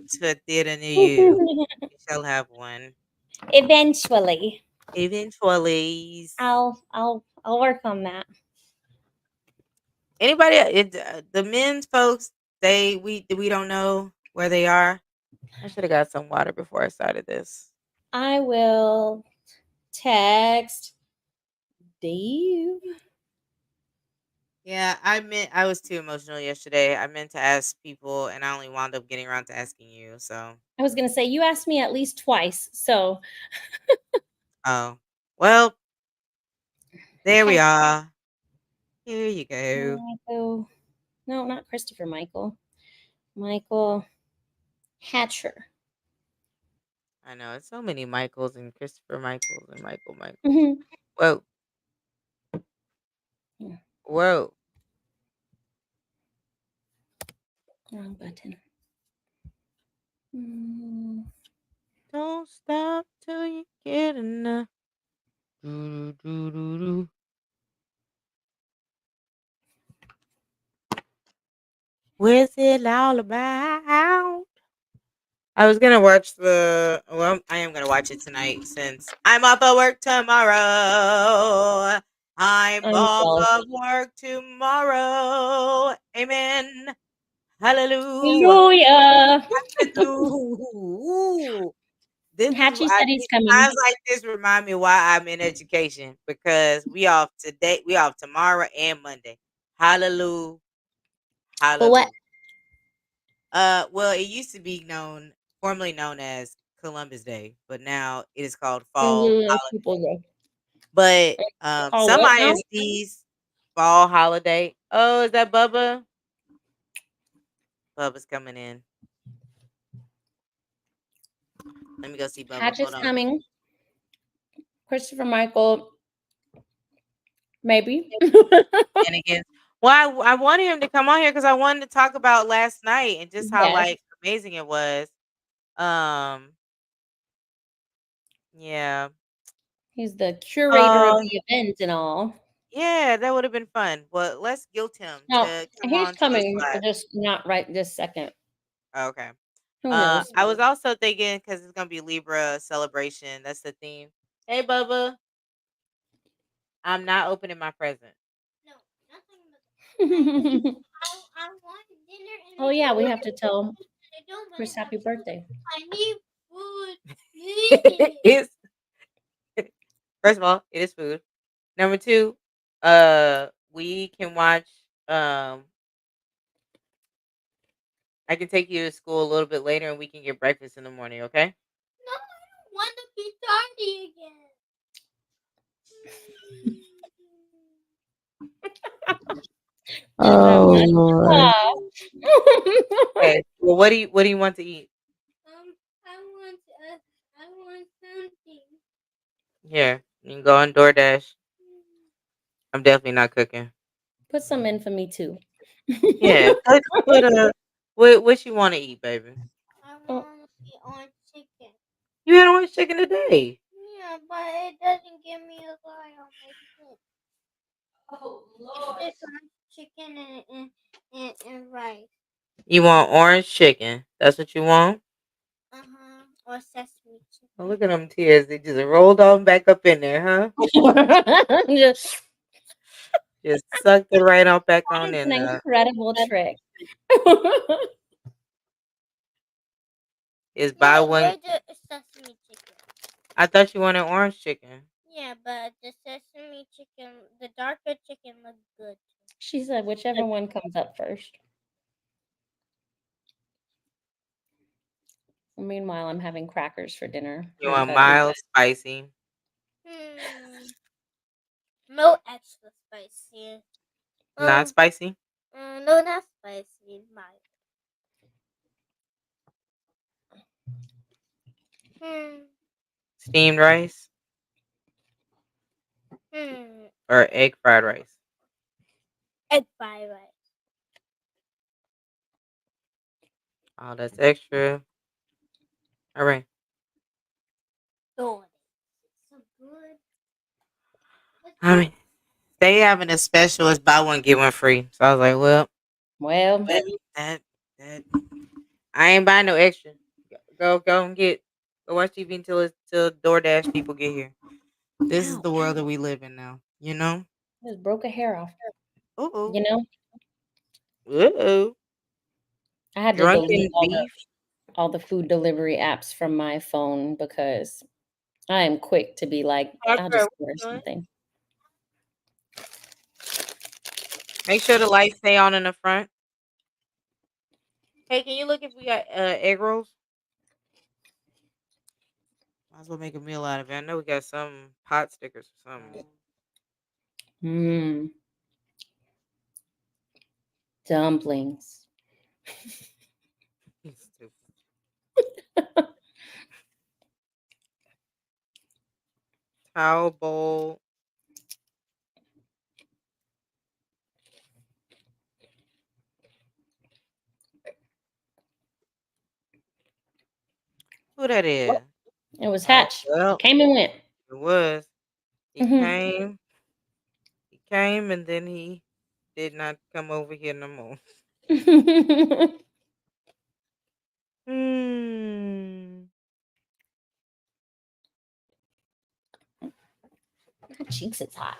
to a theater near you. You shall have one. Eventually, Eventually. I'll work on that. Anybody, the men's folks, we don't know where they are. I should have got some water before I started this. I will text Dave. Yeah, I was too emotional yesterday. I meant to ask people, and I only wound up getting around to asking you. So, I was gonna say you asked me at least twice, so oh well, there we Hat- are. Here you go. Michael. No, not Christopher Michael. Michael Hatcher. I know it's so many Michaels and Christopher Michaels and Michaels. Mm-hmm. Whoa, Yeah, whoa! wrong button. Mm. Don't stop till you get enough. Do, do, do, do. What's it all about? I was gonna watch I am gonna watch it tonight since I'm off of work tomorrow. I'm I'm off jealous. of work tomorrow. Amen. Hallelujah. Hallelujah. Hallelujah. This is Hatchie said he's coming. times like this remind me why I'm in education because we off today, we off tomorrow and Monday. Hallelujah. For what? Hallelujah. Well, it used to be formerly known as Columbus Day, but now it is called Fall Holiday. People go. But Call some what now? ISDs Fall Holiday. Oh, is that Bubba? Bubba's coming in. Let me go see Bubba. Hatch is Hold on. coming. Christopher Michael, maybe. And again, well, I wanted him to come on here because I wanted to talk about last night and just how Yes. like amazing it was. Um, yeah. He's the curator of Oh, the event and all. yeah, that would have been fun. Well, let's guilt him No, to come he's on to this coming, live. just not right this second. Okay. Who knows? I was also thinking because it's gonna be Libra celebration. That's the theme. Hey, Bubba, I'm not opening my present. No, nothing but I want dinner and Oh yeah, we have to tell I don't want Chris happy birthday. I need food. It's first of all, it is food. Number two, we can watch. I can take you to school a little bit later, and we can get breakfast in the morning. Okay? No, I don't want to be tardy again. Oh Lord. Ah. Okay. Well, what do you want to eat? I want something. Here, you can go on DoorDash. I'm definitely not cooking. Put some in for me too. Yeah, what you want to eat, baby? I want to be on chicken. You had orange chicken today. Yeah, but it doesn't give me a lot on my food. Oh It's just on chicken and rice. You want orange chicken? That's what you want? Or sesame chicken. Oh, look at them tears. They just rolled on back up in there, huh? Just Just sucked it right on back on it's in an there. incredible trick. Is buy No, one. the sesame chicken. I thought you wanted orange chicken. Yeah, but the sesame chicken, the darker chicken looks good. She said whichever one comes up first. Meanwhile, I'm having crackers for dinner. You want mild, spicy? No extra spicy. Not spicy? No, not spicy. Mild. Steamed rice or egg fried rice? Egg fried rice. Oh, that's extra. All right. Oh, so good. I mean, they having a special. It's buy one get one free. So I was like, well, Well, that I ain't buying no extra. Go and go watch TV until DoorDash people get here. This is Ow. the world that we live in now. You know. Just broke a hair off. Uh You know, oh. I had to delete Drunken beef. all the food delivery apps from my phone because I am quick to be like, I'll Parker, just what order you doing? something. Make sure the lights stay on in the front. Hey, can you look if we got egg rolls? Might as well make a meal out of it. I know we got some pot stickers or something. Mmm. Dumplings. Stupid. Towel bowl. Who that is? It was Oh, Hatch. well, Came and went. it was. He Mhm. came, and then he did not come over here no more. Hmm. My cheeks is hot.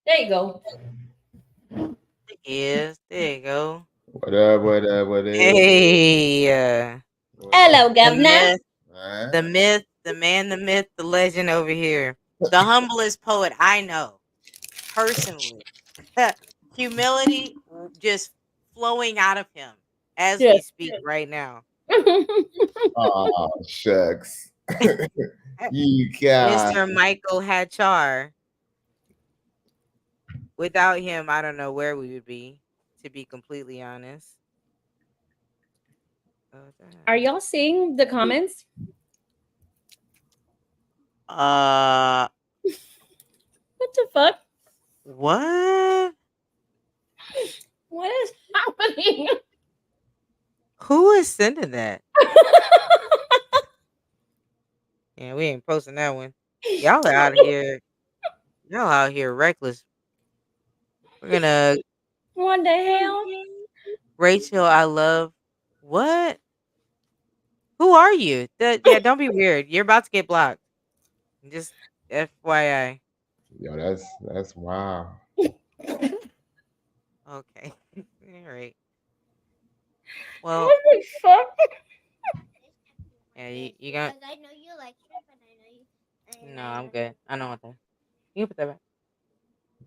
There you go. Yes, there you go. What up? What up? What is? Hey, What Hello, up, the Governor. myth, man? the myth, the man, the myth, the legend over here. The humblest poet I know personally. Humility just flowing out of him as Yeah. we speak right now. Oh, shucks. You got Mr. Michael Hatchar. Without him, I don't know where we would be, to be completely honest. Are y'all seeing the comments? Uh, What the fuck? what? What is happening? Who is sending that? Yeah, we ain't posting that one. Y'all are out of here. Y'all out here reckless. We're gonna What the hell? Rachel. I love what? Who are you? Yeah, don't be weird. You're about to get blocked. Just FYI. yo. That's wow. Okay. All right. Well, What the fuck? yeah, you got. Because I know you like shrimp, and I know you. And No, I I'm know good. I don't want that. You can put that back.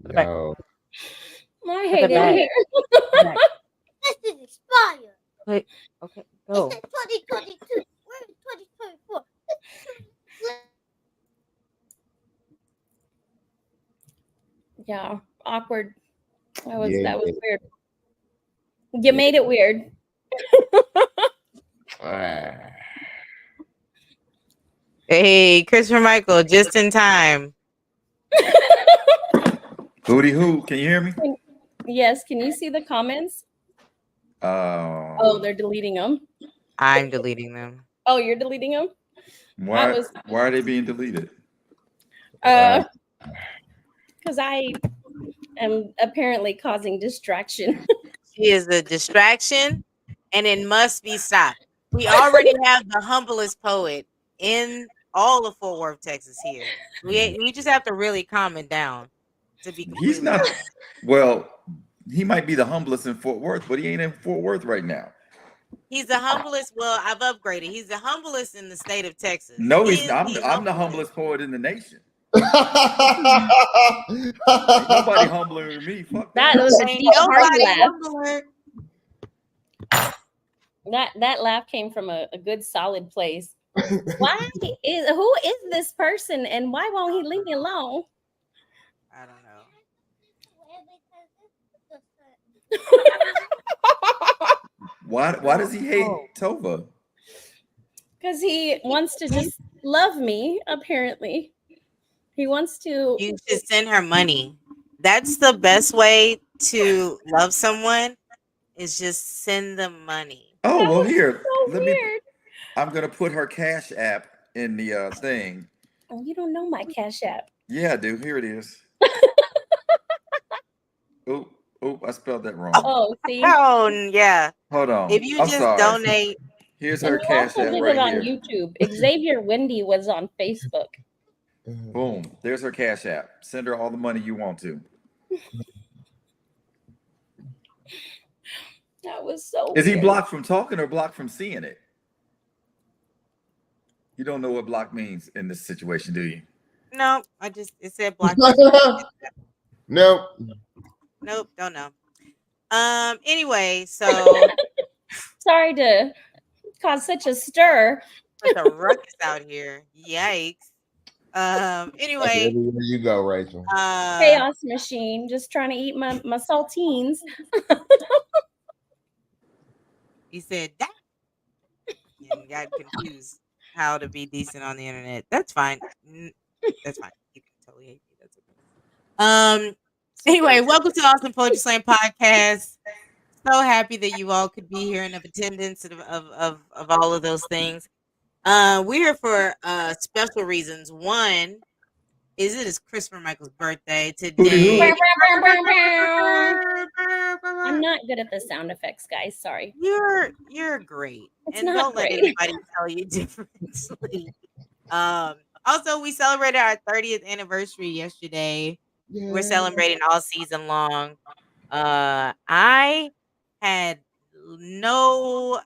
Put it back. Yo, I Put hate that back. it Put it back. This is expired. Put. Okay, It go. says 2022. We're in 2024. Yeah, awkward. yeah. That was weird. You made it weird. Ah. Hey, Christopher Michael, just in time. Booty who? Can you hear me? Yes, can you see the comments? Oh, they're deleting them. I'm deleting them. Oh, you're deleting them? why are they being deleted? Because I am apparently causing distraction. She is a distraction, and it must be stopped. We already have the humblest poet in all of Fort Worth, Texas. Here, we just have to really calm it down. To be He's completely not. honest, Well, he might be the humblest in Fort Worth, but he ain't in Fort Worth right now. he's the humblest. Well, I've upgraded. He's the humblest in the state of Texas. No, He he's is not. the I'm the humblest. humblest poet in the nation. Ain't nobody humbler than me. Fuck That that. was a Ain't deep, hearty nobody laugh. humbler. That laugh came from a good, solid place. Who is this person, and why won't he leave me alone? I don't know. Why does he hate Tova? Because he wants to just love me. Apparently, he wants to. You should send her money. That's the best way to love someone is just send them money. Oh That well, was here. so Let me. weird. I'm gonna put her Cash App in the thing. Oh, you don't know my Cash App. Yeah, dude. Here it is. Oh, I spelled that wrong. Oh, see. Oh yeah. Hold on. If you I'm just sorry. donate, Here's And her you cash also app did right it on here. YouTube. Xavier Wendy was on Facebook. Boom. There's her cash app. Send her all the money you want to. That was so Is he weird. blocked from talking or blocked from seeing it? You don't know what block means in this situation, do you? no, it said block. Nope. Nope, don't know. Anyway, so Sorry to cause such a stir. there's a ruckus out here. Yikes. Anyway, Everywhere you go, Rachel. Chaos machine, just trying to eat my saltines. he said that and got confused how to be decent on the internet. That's fine. That's fine. You can totally hate me. That's okay. Anyway, welcome to the Awesome Poetry Slam podcast. So happy that you all could be here and of attendance of all of those things. We're here for special reasons. One is it is Christopher Michael's birthday today. I'm not good at the sound effects, guys. Sorry. You're great. It's And not don't let great. anybody tell you differently. Also we celebrated our 30th anniversary yesterday. We're celebrating all season long. I had no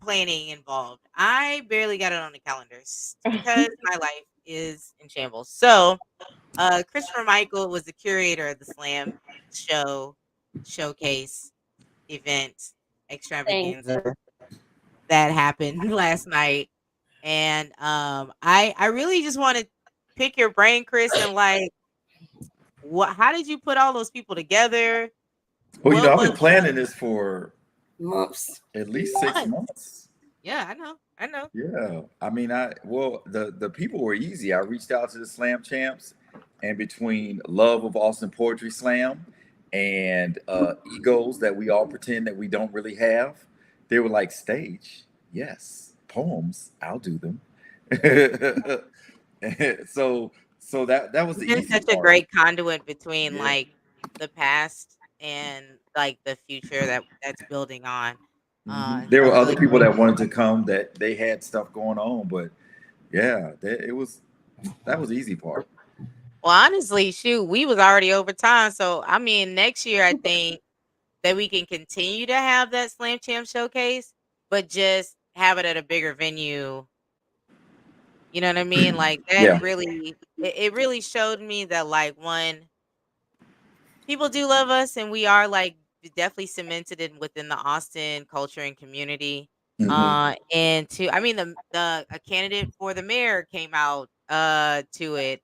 planning involved. I barely got it on the calendars because my life is in shambles. So, Christopher Michael was the curator of the Slam showcase event extravaganza that happened last night, and I really just want to pick your brain, Chris, and like, how did you put all those people together? Well, What I've was been planning this for months. at least 6 months. Yeah, I know. Yeah, I mean, the people were easy. I reached out to the Slam champs, and between love of Austin Poetry Slam and egos that we all pretend that we don't really have, they were like, stage, yes, poems, I'll do them. so that was the You're easy such a part. great conduit between Yeah. like the past and like the future that's building on. There So were I'm other really people that grateful. wanted to come that they had stuff going on, but yeah, that was the easy part. Well, honestly, shoot, we was already over time. So I mean, next year I think that we can continue to have that Slam Champ showcase, but just have it at a bigger venue. You know what I mean? Like that Yeah. really, it really showed me that like one, people do love us, and we are like definitely cemented in within the Austin culture and community. And two, I mean the a candidate for the mayor came out to it.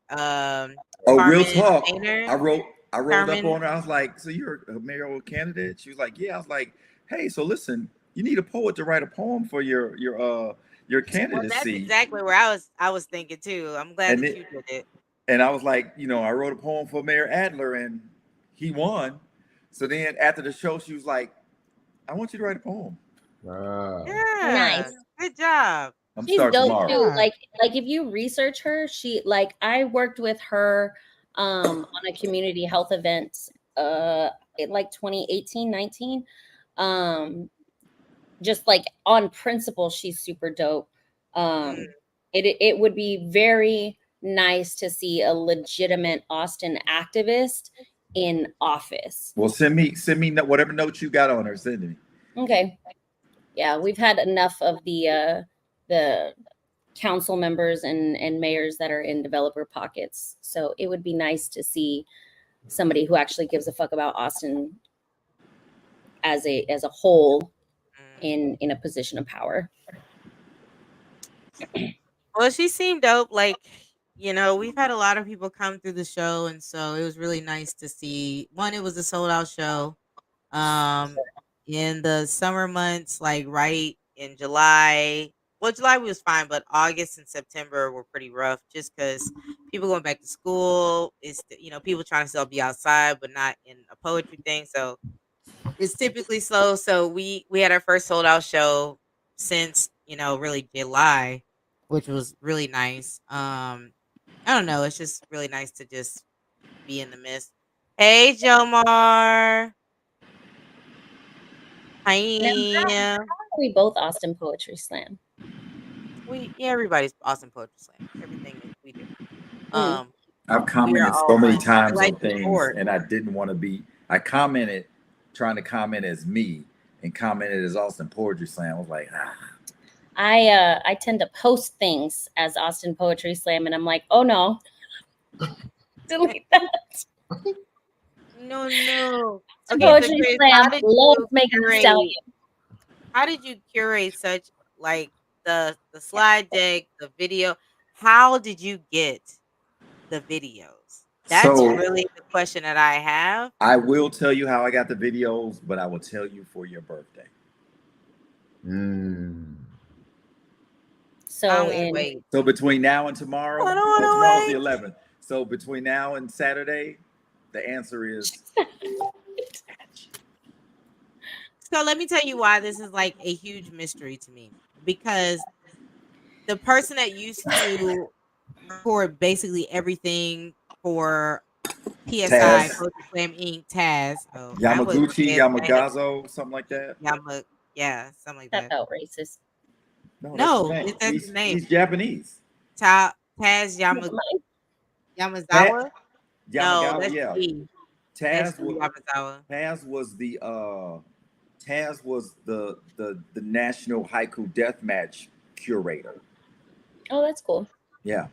Oh, real Carmen talk. Painter. I rolled up Carmen. on her. I was like, "So you're a mayoral candidate?" She was like, "Yeah." I was like, "Hey, so listen, you need a poet to write a poem for your Well, that's candidacy." exactly where I was thinking too. I'm glad And that it, you did it. and I was like, I wrote a poem for Mayor Adler, and he won. So then after the show, she was like, "I want you to write a poem." Wow. Yeah. Nice. Good job. I'm She's starting dope tomorrow. too. Like if you research her, she like I worked with her on a community health event in like 2018, 19. Just like on principle, she's super dope. It would be very nice to see a legitimate Austin activist in office. Well, send me whatever notes you got on her. Send me. Okay. Yeah, we've had enough of the council members and mayors that are in developer pockets. So it would be nice to see somebody who actually gives a fuck about Austin as a whole in a position of power. Well, she seemed dope. Like, we've had a lot of people come through the show, and so it was really nice to see. One, it was a sold out show. In the summer months, like right in July. Well, July was fine, but August and September were pretty rough just because people going back to school. It's people trying to still be outside, but not in a poetry thing. So it's typically slow. So we had our first sold out show since really July, which was really nice. I don't know. It's just really nice to just be in the midst. Hey, Jomar. Hi. We both Austin Poetry Slam. Everybody's awesome poetry slam. Everything that we do. Mm. I've We are commented all so many fun. times Like on things, support. and I didn't want to be. I commented trying to comment as me, and commented as Austin Poetry Slam. I was like, I tend to post things as Austin Poetry Slam, and I'm like, oh no, delete that. No. Austin Okay, so Poetry Chris, Slam loves Megan Thee Stallion. how did you curate such like the slide deck, the video? How did you get the videos? That's So- really the question that I have. I will tell you how I got the videos, but I will tell you for your birthday. So I won't wait. So between now and tomorrow, I don't wanna tomorrow's wait. the 11th. So between now and Saturday, the answer is So let me tell you why this is like a huge mystery to me. Because the person that used to record basically everything for PSI, Taz. Poetry Slam Inc., Taz. Oh, Yamaguchi, Yamagazo, something like that. Yeah, something like that that. felt racist. No, that's his name. He's Japanese. Taz Never mind. Yamazawa? No, Yamagawa, that's yeah. G. Taz That's Yamazawa. Taz was the national haiku deathmatch curator. Oh, that's cool. Yeah.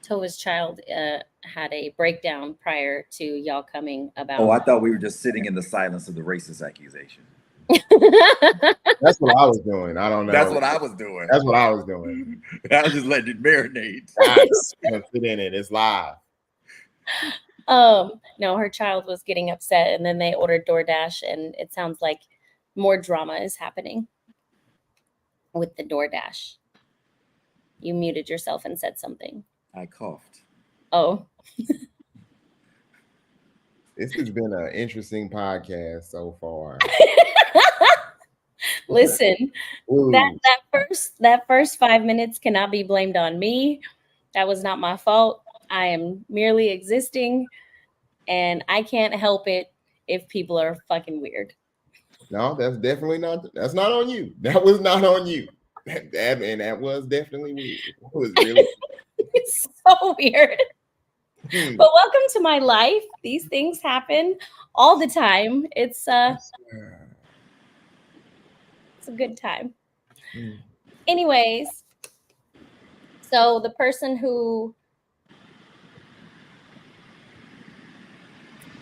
Tova's child had a breakdown prior to y'all coming about. Oh, I thought we were just sitting in the silence of the racist accusation. That's what I was doing. I don't know. That's what I was doing. That's what I was doing. I was just letting it marinate. Nice. Sit in it. It's live. No, her child was getting upset, and then they ordered DoorDash, and it sounds like more drama is happening with the DoorDash. You muted yourself and said something. I coughed. Oh. This has been an interesting podcast so far. Listen, Ooh. that first 5 minutes cannot be blamed on me. That was not my fault. I am merely existing, and I can't help it if people are fucking weird. No, that's definitely not. That's not on you. That was not on you. That was definitely weird. It was really. It's so weird. But welcome to my life. These things happen all the time. It's a good time. Anyways, so the person who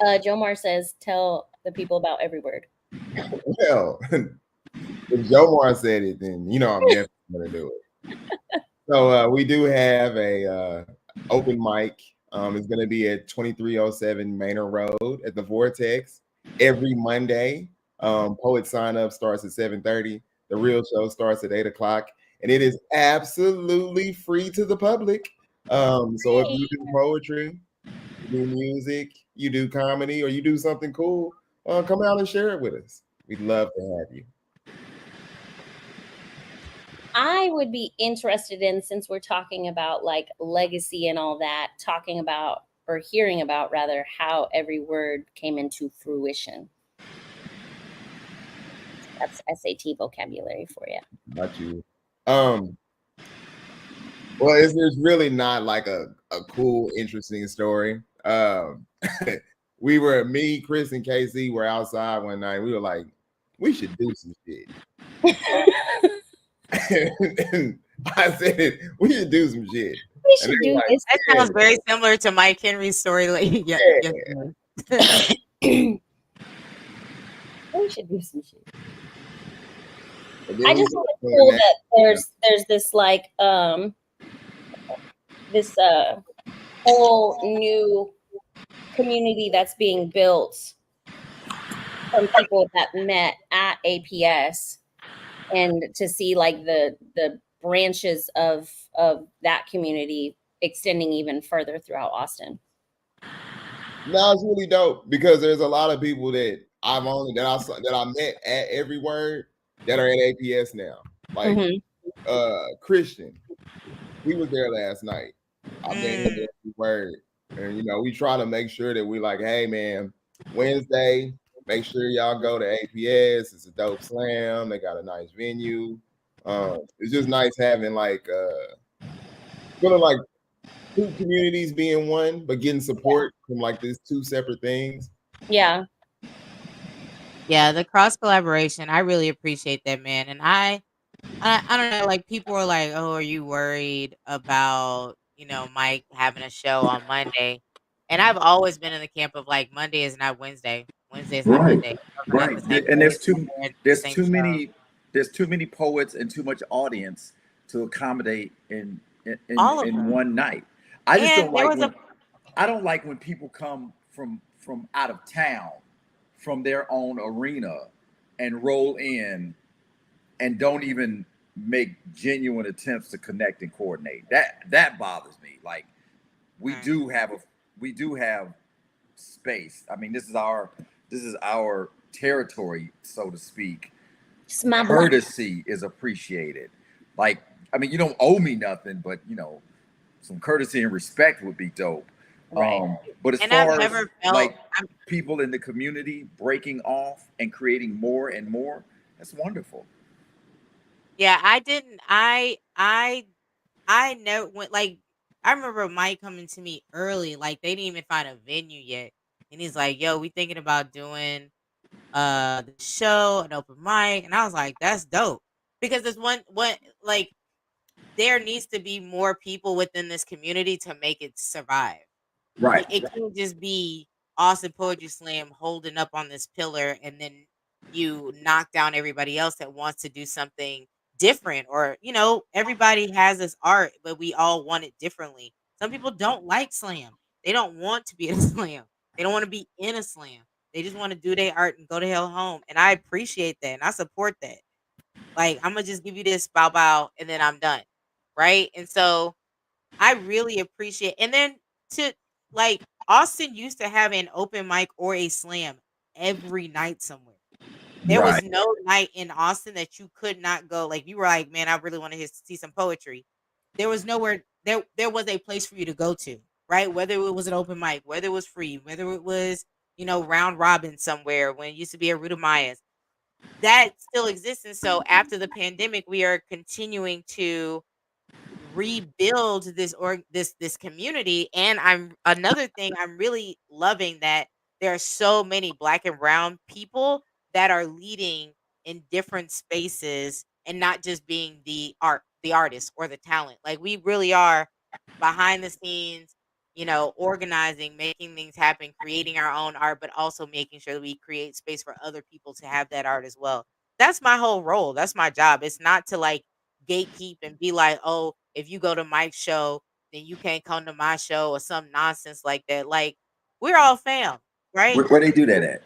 Jomar says, tell the people about every word. Well, if Jomar said it, then you know I'm definitely gonna do it. So we do have a open mic. It's gonna be at 2307 Manor Road at the Vortex every Monday. Poet sign up starts at 7:30. The real show starts at 8 o'clock, and it is absolutely free to the public. So if you do poetry, you do music, you do comedy, or you do something cool, come out and share it with us. We'd love to have you. I would be interested in, since we're talking about like legacy and all that, talking about or hearing about rather how every word came into fruition. That's SAT vocabulary for you. Not you. Well, it's really not like a cool, interesting story. Me, Chris, and KC were outside one night. We were like, we should do some shit. And I said, we should do some shit. We should do like, this. That sounds very similar to Mike Henry's story. Like, Yeah. We should do some shit. And then I we just think were it's cool doing that there's this like this whole new community that's being built from people that met at APS, and to see like the branches of that community extending even further throughout Austin. No, it's really dope because there's a lot of people that I met at Every Word that are at APS now. Like Mhm. Christian, he was there last night. I gave him Mm. every word. And we try to make sure that we like, hey man, Wednesday, make sure y'all go to APS. It's a dope slam. They got a nice venue. It's just nice having like feeling like two communities being one, but getting support from like these two separate things. Yeah. Yeah, the cross collaboration, I really appreciate that, man. And I don't know, like people are like, "Oh, are you worried about, Mike having a show on Monday?" And I've always been in the camp of like Monday is not Wednesday. Wednesday is not Right, Monday. Those are not right. the same And days. And they're the there's same too show. many poets and too much audience to accommodate All of in them. one night. I just And don't there like was a when I don't like when people come from out of town, from their own arena, and roll in and don't even make genuine attempts to connect and coordinate. That bothers me. Like we Right. do have space. I mean, this is our territory, so to speak. It's my block. Courtesy is appreciated. Like, I mean, you don't owe me nothing, but some courtesy and respect would be dope. Right. But as And I've far as never felt like people in the community breaking off and creating more and more, that's wonderful. yeah, I didn't I know when like I remember Mike coming to me early, like they didn't even find a venue yet. And he's like, "Yo, we thinking about doing the show, an open mic." And I was like, "That's dope." Because there's one like there needs to be more people within this community to make it survive. Right. It can't just be Austin Poetry Slam holding up on this pillar and then you knock down everybody else that wants to do something different. Or, everybody has this art, but we all want it differently. Some people don't like slam. They don't want to be in a slam. They don't want to be in a slam. They just want to do their art and go to hell home. And I appreciate that and I support that. Like, I'm gonna just give you this bow bow and then I'm done. Right. And so I really appreciate, and then to like Austin used to have an open mic or a slam every night somewhere. There was Right. no night in Austin that you could not go. Like you were like, man, I really want to see some poetry. There was nowhere there was a place for you to go to, right? Whether it was an open mic, whether it was free, whether it was, round robin somewhere when it used to be a Ruta Maya's. That still exists. And so after the pandemic, we are continuing to rebuild this community. And I'm another thing I'm really loving that there are so many black and brown people that are leading in different spaces and not just being the artist or the talent. Like we really are behind the scenes, organizing, making things happen, creating our own art, but also making sure that we create space for other people to have that art as well. That's my whole role. That's my job. It's not to like gatekeep and be like, "Oh, if you go to Mike's show, then you can't come to my show," or some nonsense like that. Like, we're all fam, right? Where they do that at?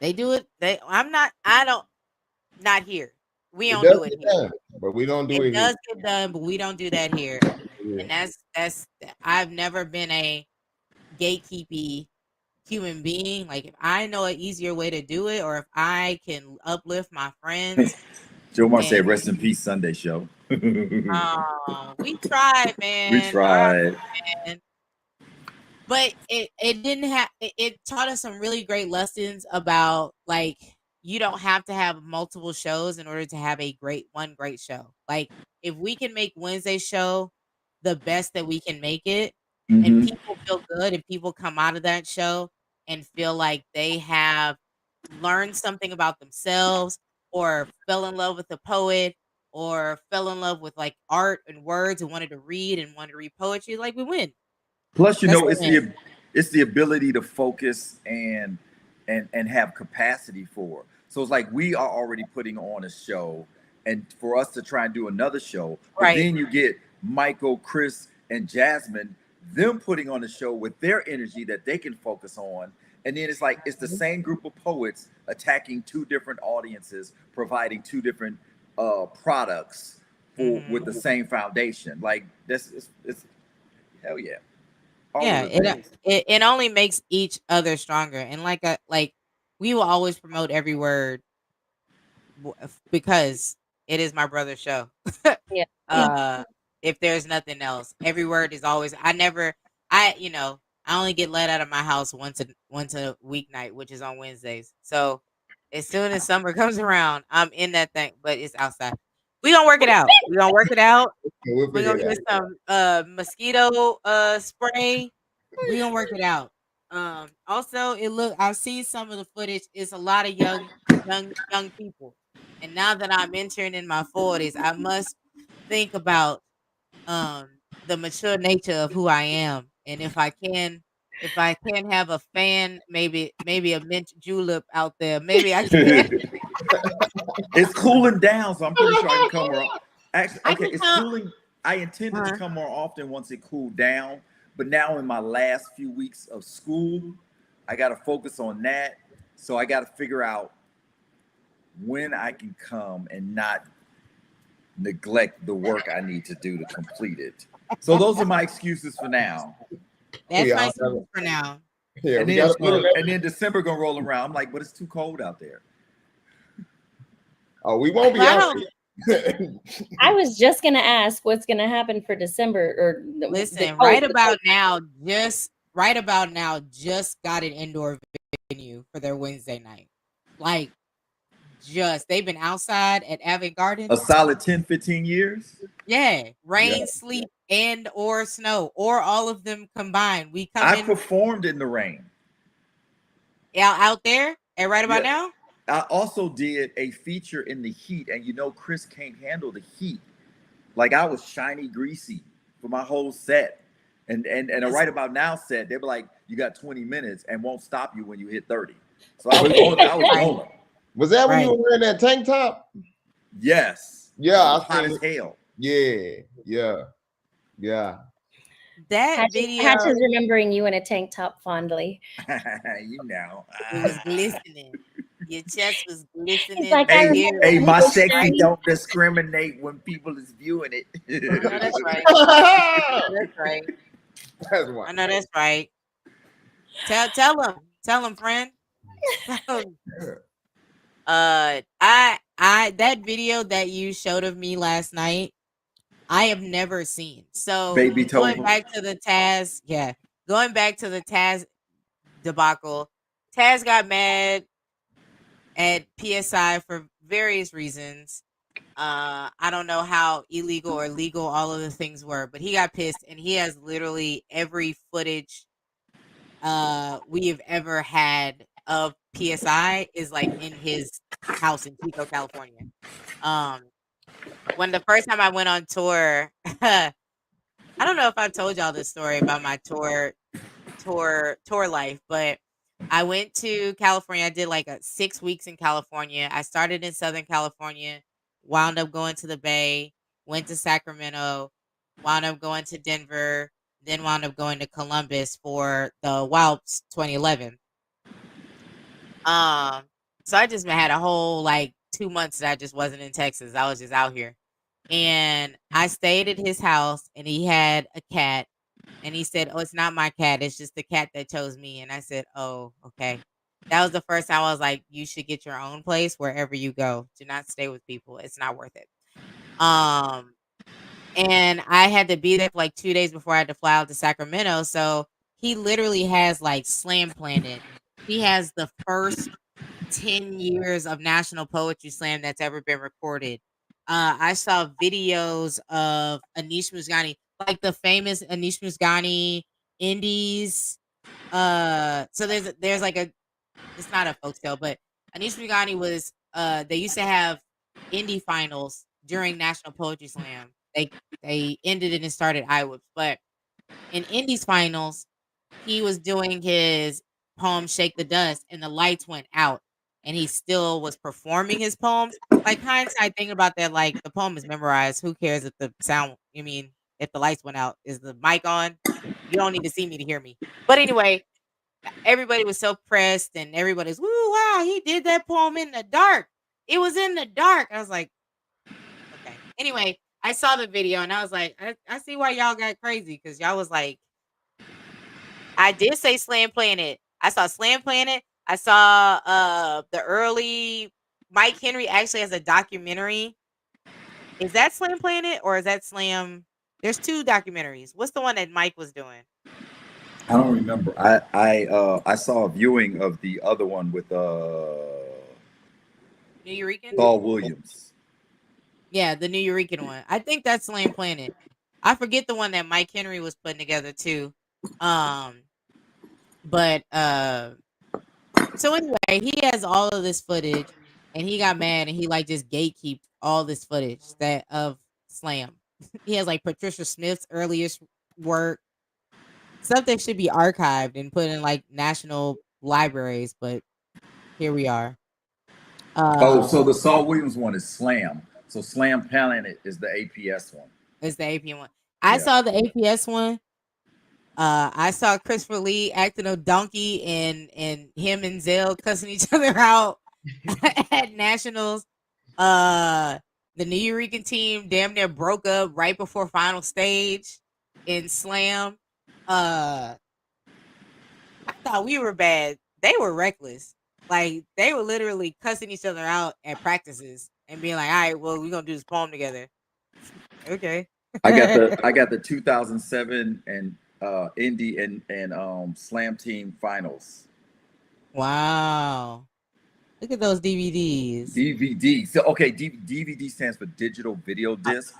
They do it. I don't, not here. We It don't does do it get here. done, but we don't do It it here. does get done, but we don't do that here. Yeah. And that's I've never been a gatekeepy human being. Like if I know an easier way to do it, or if I can uplift my friends, Joe Mar said, then "Rest in peace, Sunday show." we tried, We man. tried. Man. But it didn't have it taught us some really great lessons about like you don't have to have multiple shows in order to have a great show. Like if we can make Wednesday show the best that we can make it and Mm-hmm. people feel good and people come out of that show and feel like they have learned something about themselves or fell in love with a poet or fell in love with like art and words and wanted to read and wanted to read poetry, like we win. Plus, That's the it's win. the ability to focus and have capacity for. So it's like we are already putting on a show, and for us to try and do another show, but Right. then you get Michael, Chris, and Jasmine, them putting on a show with their energy that they can focus on. And then it's like it's the same group of poets attacking two different audiences, providing two different products with the same foundation. Like this it's hell yeah. All Yeah, of the things. it only makes each other stronger. And like we will always promote every word because it is my brother's show. Yeah. If there's nothing else, every word is always. I only get let out of my house once a weeknight, which is on Wednesdays. So as soon as summer comes around, I'm in that thing, but it's outside. We gonna work it out. We gonna work it out. We'll We figure gonna it get some mosquito spray. We gonna work it out. Also, I've seen some of the footage. It's a lot of young people, and now that I'm entering in my 40s, I must think about the mature nature of who I am, and if I can have a fan, maybe a mint julep out there, maybe I can. It's cooling down, so I'm pretty sure I can come more. Actually, I okay, can it's come. cooling. I intended to Uh-huh. come more often once it cooled down, but now in my last few weeks of school, I got to focus on that. So I got to figure out when I can come and not neglect the work I need to do to complete it. So those are my excuses for now. That's my Yeah, excuse for now. yeah, And we then got a little. and then December gonna roll around. I'm like, but it's too cold out there. Oh, we won't be Well, I out. don't I was just gonna ask what's gonna happen for December or listen. oh, Right about now, just got an indoor venue for their Wednesday night. Like, they've been outside at Avant Garden. A solid 10, 15 years. Yeah, rain, Yeah. sleet, and or snow, or all of them combined. We come I in performed in the rain. out there and right about Yeah. now. I also did a feature in the heat, and Chris can't handle the heat. Like I was shiny, greasy for my whole set. And a right about now set, they were like, you got 20 minutes and won't stop you when you hit 30. So I was going. Was that when you Right. were wearing that tank top? Yes. Yeah, It was I hot seen as it. hell. Yeah. That video, Hatch is remembering you in a tank top fondly. You know. it was glistening. Your chest was glistening. like, the I Hey, remember ears hey, when my you were sexy shiny. don't discriminate when people is viewing it. I know that's right. That's right. That's why. I know that's right. Tell him, friend. I that video that you showed of me last night, I have never seen. So Baby going Tova. back to the Taz, going back to the Taz debacle, Taz got mad at PSI for various reasons. I don't know how illegal or legal all of the things were, but he got pissed, and he has literally every footage we have ever had of PSI is like in his house in Chico, California. When the first time I went on tour, I don't know if I told y'all this story about my tour life, but I went to California. I did like 6 weeks in California. I started in Southern California, wound up going to the Bay, went to Sacramento, wound up going to Denver, then wound up going to Columbus for the WALPS 2011. So I just had a whole like 2 months that I just wasn't in Texas. I was just out here. And I stayed at his house, and he had a cat, and he said, "Oh, it's not my cat. It's just the cat that chose me." And I said, "Oh, okay." That was the first time I was like, "You should get your own place wherever you go. Do not stay with people. It's not worth it." And I had to be there for like 2 days before I had to fly out to Sacramento. So he literally has like Slam Planet. He has the first 10 years of National Poetry Slam that's ever been recorded. I saw videos of Anish Musgani, like the famous Anish Musgani indies. So there's like it's not a folk tale, but Anish Musgani was they used to have indie finals during National Poetry Slam. They ended it and started iWhoops, but in indies finals, he was doing his poem "Shake the Dust" and the lights went out, and he still was performing his poems. Like hindsight, thinking about that, like the poem is memorized. Who cares if the sound? I mean, if the lights went out, is the mic on? You don't need to see me to hear me. But anyway, everybody was so pressed, and everybody's, "Woo, wow, he did that poem in the dark. It was in the dark." I was like, okay. Anyway, I saw the video, and I was like, I see why y'all got crazy, because y'all was like, I did say Slam Planet. I saw Slam Planet. I saw the early Mike Henry actually has a documentary Is that Slam Planet or is that Slam? There's two documentaries. What's the one that Mike was doing? I don't remember. I saw a viewing of the other one with New Eurekan? Paul Williams. Yeah, the New Eurekan one. I think that's Slam Planet. I forget the one that Mike Henry was putting together too. But so anyway, he has all of this footage and he got mad and he like just gatekeeped all this footage that of Slam. He has like Patricia Smith's earliest work. Something should be archived and put in like national libraries, but here we are. Oh, so the Saul Williams one is Slam. So Slam Planet is the APS one. It's the APS one. I saw the APS one. I saw Christopher Lee acting a donkey and him and Zell cussing each other out at nationals. The New Eurekan team damn near broke up right before final stage in Slam. I thought we were bad. They were reckless. Like they were literally cussing each other out at practices and being like, "All right, well, we're gonna do this poem together." Okay. I got the 2007 and Indy and Slam Team finals. Wow. Look at those DVDs. DVD. So okay, DVD stands for digital video disc.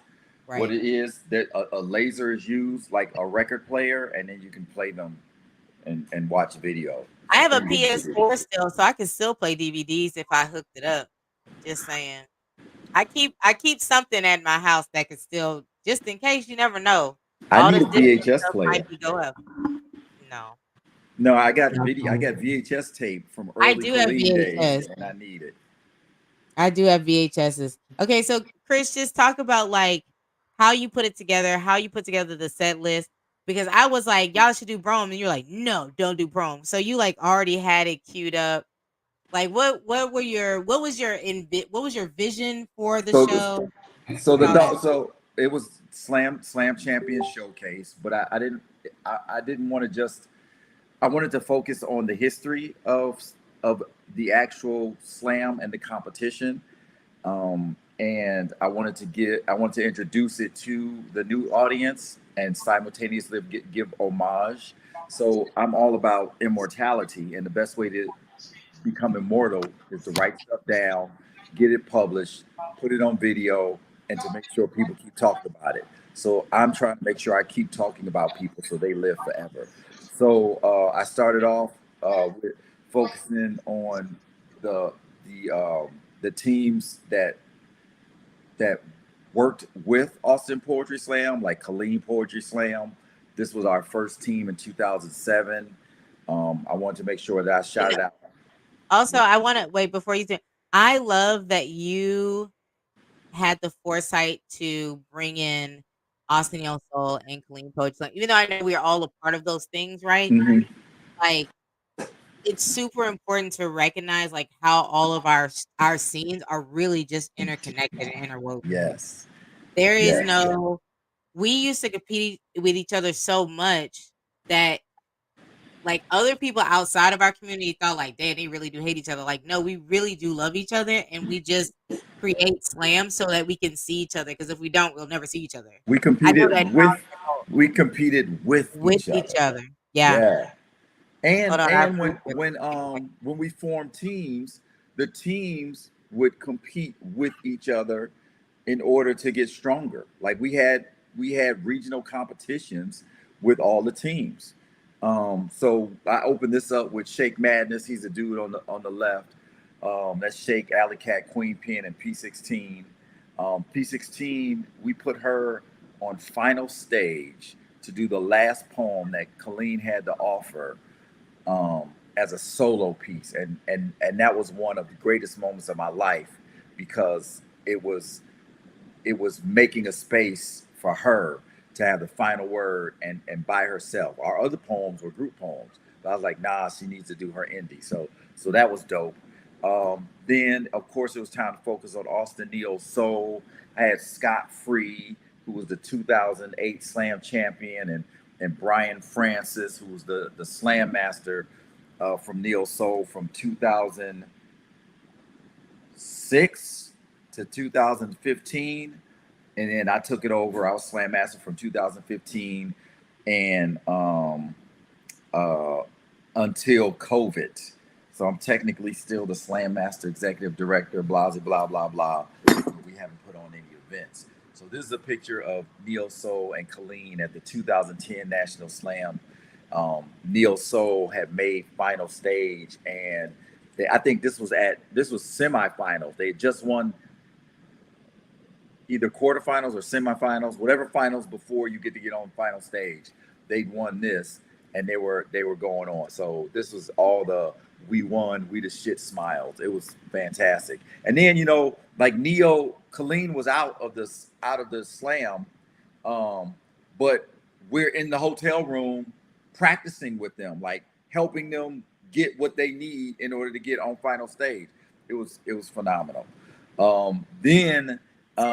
Right. What it is that a laser is used like a record player, and then you can play them and watch video. I have a PS4 still, so I can still play DVDs if I hooked it up. Just saying. I keep something at my house that could still, just in case, you never know. I need a VHS player. Might be go up. No. No, I got video. I got VHS tape from early I do have VHS days, and I need it. I do have VHSs. Okay, so Chris, just talk about like how you put it together, how you put together the set list. Because I was like, y'all should do prom, and you're like, no, don't do prom. So you like already had it queued up. Like, what was your vision for the show? So it was Slam Champion Showcase, but I didn't want to just. I wanted to focus on the history of the actual slam and the competition, and I wanted to introduce it to the new audience and simultaneously give homage. So I'm all about immortality, and the best way to become immortal is to write stuff down, get it published, put it on video, and to make sure people keep talking about it. So I'm trying to make sure I keep talking about people so they live forever. So I started off with focusing on the teams that worked with Austin Poetry Slam, like Colleen Poetry Slam. This was our first team in 2007. I wanted to make sure that I shouted out. Also, I want to wait before you do. I love that you had the foresight to bring in Austin Young Soul and Colleen Poetry Slam, even though I know we're all a part of those things, right? Mm-hmm. Like, it's super important to recognize like how all of our scenes are really just interconnected and interwoven. Yes. There is no. We used to compete with each other so much that like other people outside of our community thought like, damn, they really do hate each other. Like, no, we really do love each other, and we just create slams so that we can see each other. Because if we don't, we'll never see each other. We competed with each other. Yeah. And when we formed teams, the teams would compete with each other in order to get stronger. Like we had regional competitions with all the teams. So I opened this up with Shake Madness. He's a dude on the left. That's Shake, Alley Cat, Queen Pen, and P16. P16, we put her on final stage to do the last poem that Colleen had to offer as a solo piece, and that was one of the greatest moments of my life because it was making a space for her to have the final word and by herself. Our other poems were group poems, but I was like, nah, she needs to do her indie. So that was dope. Then of course it was time to focus on Austin Neo Soul. I had Scott Free, who was the 2008 Slam champion, and Brian Francis, who was the Slam master from Neo Soul from 2006 to 2015. and then I took it over. I was Slam Master from 2015 and until COVID. So I'm technically still the Slam Master Executive Director, blah, blah, blah, blah. We haven't put on any events. So this is a picture of Neo Soul and Colleen at the 2010 National Slam. Neo Soul had made final stage, and I think this was semifinals. They had just won either quarterfinals or semifinals, whatever finals before you get to get on final stage. They'd won this, and they were going on. So this was all the we won, we the shit smiles. It was fantastic. And then like Colleen was out of the slam, but we're in the hotel room practicing with them, like helping them get what they need in order to get on final stage. It was phenomenal. Then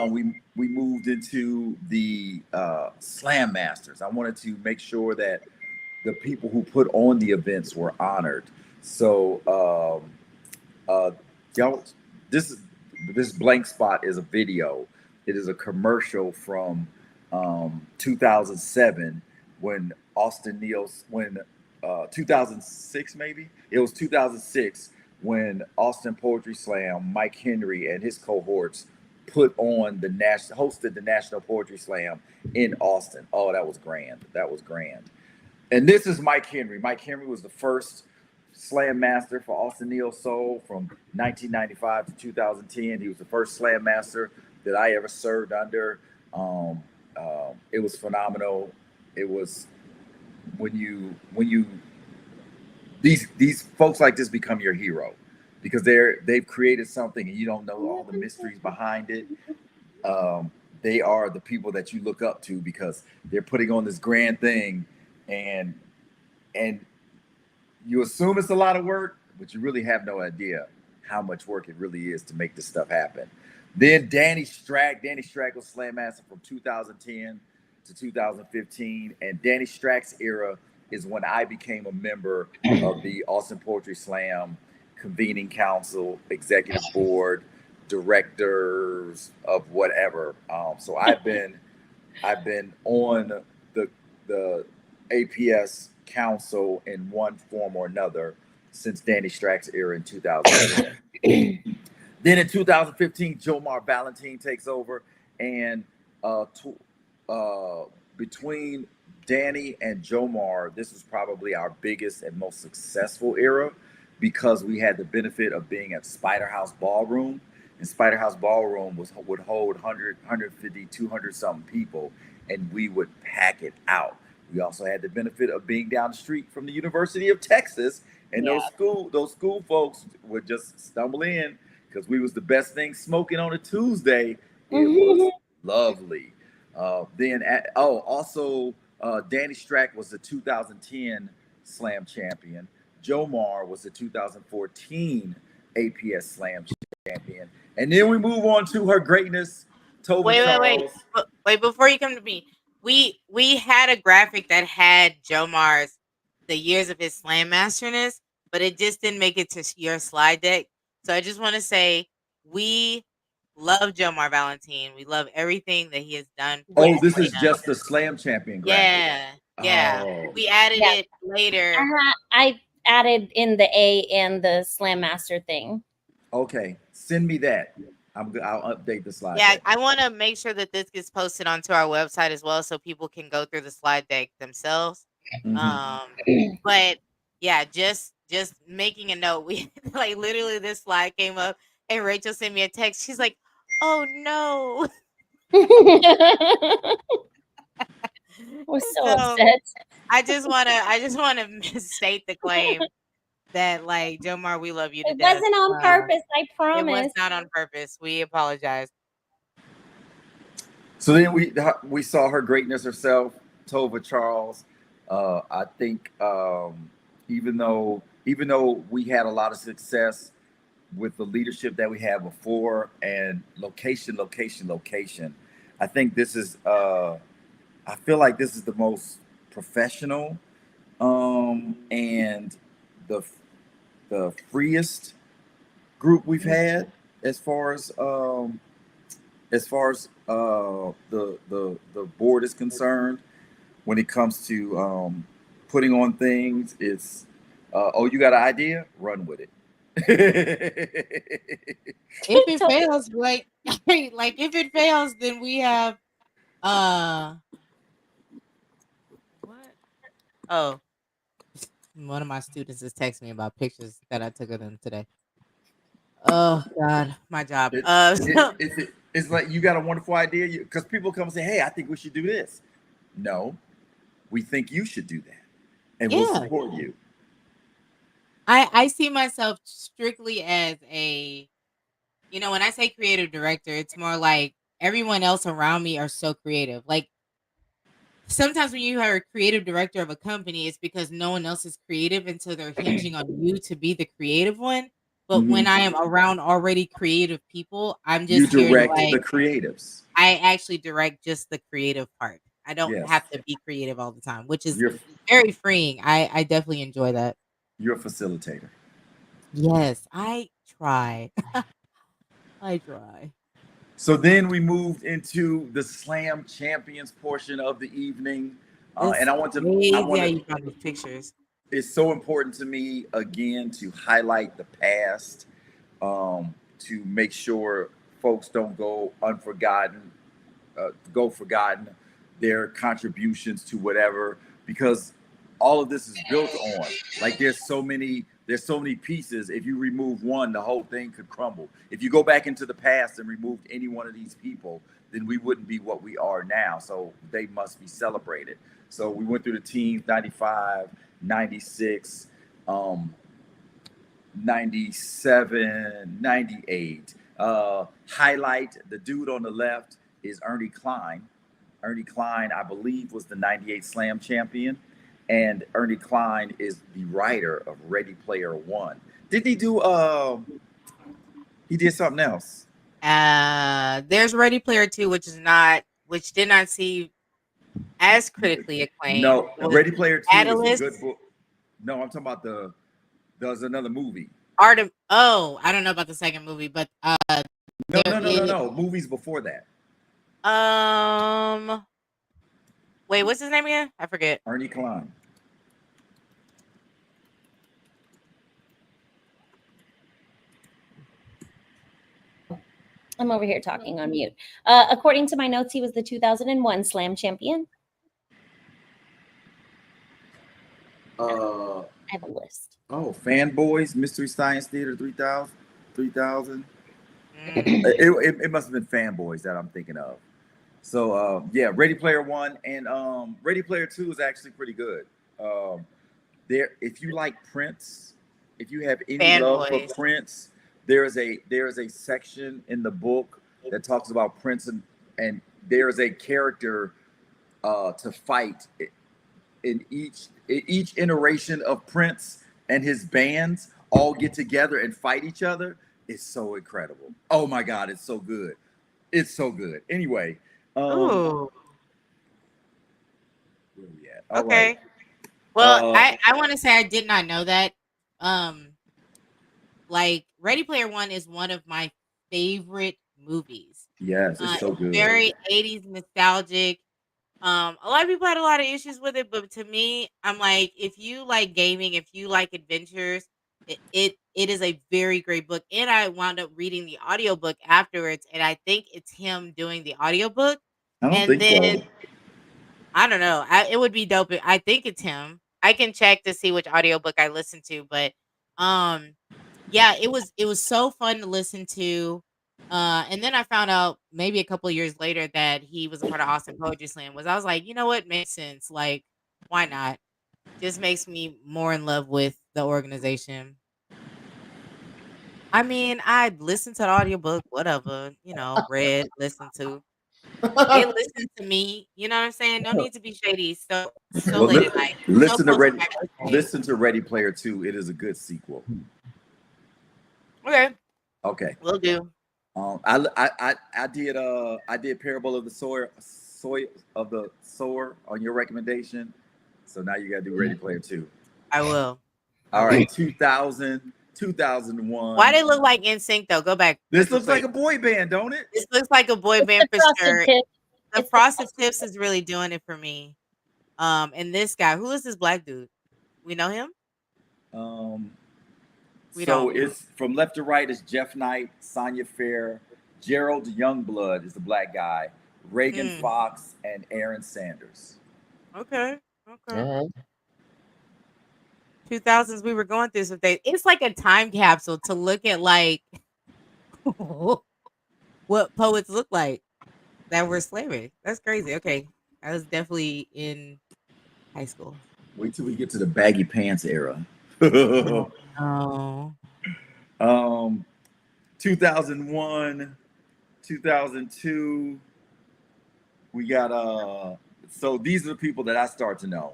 we moved into the Slam Masters. I wanted to make sure that the people who put on the events were honored. So this blank spot is a video. It is a commercial from 2007 when 2006 maybe? It was 2006 when Austin Poetry Slam, Mike Henry and his cohorts hosted the National Poetry Slam in Austin. Oh, that was grand. That was grand. And this is Mike Henry. Mike Henry was the first Slam Master for Austin Neo Soul from 1995 to 2010. He was the first Slam Master that I ever served under. It was phenomenal. It was these folks like this become your hero because they've created something and you don't know all the mysteries behind it. They are the people that you look up to because they're putting on this grand thing, and you assume it's a lot of work, but you really have no idea how much work it really is to make this stuff happen. Then Danny Strack was Slam Master from 2010 to 2015, and Danny Strack's era is when I became a member of the Austin Poetry Slam convening council, executive board, directors of whatever. So I've been on the APS council in one form or another since Danny Strack's era in 2010. Then in 2015, Jomar Valentine takes over, and between Danny and Jomar, this was probably our biggest and most successful era because we had the benefit of being at Spider House Ballroom. And Spider House Ballroom would hold 100, 150, 200 something people, and we would pack it out. We also had the benefit of being down the street from the University of Texas, and those school folks would just stumble in because we was the best thing smoking on a Tuesday. It was lovely. Danny Strack was the 2010 Slam champion. Jomar was the 2014 APS Slam champion. And then we move on to her greatness, Tova Charles. Wait, before you come to me, we had a graphic that had Jomar's the years of his Slam Masterness, but it just didn't make it to your slide deck. So I just want to say we love Jomar Valentine. We love everything that he has done. Oh, this is just the Slam champion graphic. Yeah. Oh. We added it later. I added in the A and the Slam Master thing. Okay, send me that. I'll update the slide Yeah, deck. I want to make sure that this gets posted onto our website as well, so people can go through the slide deck themselves. But yeah, just making a note. We like literally this slide came up, and Rachel sent me a text. She's like, "Oh no." We're so upset. I just wanna state the claim that like Jomar, we love you to death. It wasn't on purpose, I promise. It was not on purpose. We apologize. So then we saw her greatness herself, Tova Charles. I think even though we had a lot of success with the leadership that we had before and location, I think this is I feel like this is the most professional and the freest group we've had as far as the board is concerned, when it comes to putting on things, it's oh, you got an idea? Run with it. If it fails, like like if it fails, then we have what? Oh, one of my students is texting me about pictures that I took of them today. Oh God, my job. It's like you got a wonderful idea because people come and say, "Hey, I think we should do this." No, we think you should do that, and we'll Yeah, support you. I see myself strictly as a, when I say creative director, it's more like everyone else around me are so creative. Like sometimes when you are a creative director of a company, it's because no one else is creative, and so they're hinging on you to be the creative one. But when Mhm. I am around already creative people, I'm You just here to direct the like creatives. I actually direct just the creative part. I don't Yes, have to be creative all the time, which is you're very freeing. I definitely enjoy that. you're a facilitator. Yes, I try. I try. So then we moved into the Slam Champions portion of the evening, and It's I crazy want how to. you found these pictures. It's so important to me again to highlight the past, to make sure folks don't go forgotten their contributions to whatever, because all of this is built on, like there's so many pieces. If you remove one, the whole thing could crumble. If you go back into the past and removed any one of these people, then we wouldn't be what we are now. So they must be celebrated. So we went through the teams: 95, 96, 97, 98. Highlight: the dude on the left is Ernie Klein. Ernie Klein, I believe, was the 98 Slam champion. And Ernie Klein is the writer of Ready Player One. Didn't he do, he did something else? There's Ready Player 2, which did not see as critically acclaimed. No, Was Ready Player Two is a Catalyst, good book. No, I'm talking about there's another movie. Artem. Oh, I don't know about the second movie, but No, there no, no, no, is no. Movies before that. wait, what's his name again? I forget. Ernie Klein. I'm over here talking on mute. According to my notes, he was the 2001 Slam champion. I have a list. Oh, Fanboys, Mystery Science Theater 3000. 3000. Mm. It must have been Fanboys that I'm thinking of. So yeah, Ready Player One and Ready Player Two is actually pretty good. There, if you like Prince, if you have any love for Fanboys. Prince, there is a section in the book that talks about Prince, and there is a character to fight in each iteration of Prince, and his bands all get together and fight each other. It's so incredible. Oh my God, it's so good. It's so good. Anyway, Ooh. where we at? All Okay. right. Well, I want to say I did not know that. Like Ready Player One is one of my favorite movies. Yes, it's so good. Very 80s nostalgic. A lot of people had a lot of issues with it, but to me, I'm like, if you like gaming, if you like adventures, it is a very great book. And I wound up reading the audiobook afterwards, and I think it's him doing the audiobook. I don't And think then so. I don't know. It would be dope. I think it's him. I can check to see which audiobook I listened to, but um yeah, it was so fun to listen to. And then I found out maybe a couple of years later that he was a part of Austin Poetry Slam. I was like, you know what, makes sense. Like, why not? Just makes me more in love with the organization. I mean, I listened to the audiobook, whatever, read, listened to. It listened to me. You know what I'm saying? No need to be shady. So Well, late at night. So listen to close to my birthday. Listen to Ready Player Two. It is a good sequel. Okay, Okay. will do. I did Parable of the Sower on your recommendation. So now you got to do Ready Player Two. I will. All right, 2000 2001. Why they look like NSYNC though? Go back. This looks like a boy band, don't it? This looks like a boy band for Frosted sure. Tips. The It's the Frosted Frosted Tips is really doing it for me. And this guy, who is this black dude? We know him? We So don't. it's from left to right is Jeff Knight, Sonya Fair, Gerald Youngblood is the black guy, Reagan Fox, and Aaron Sanders. Okay. Okay. All right. 2000s, we were going through some things. It's like a time capsule to look at like what poets look like that were slavery. That's crazy. Okay. I was definitely in high school. Wait till we get to the baggy pants era. Oh. 2001, 2002. We got so these are the people that I start to know.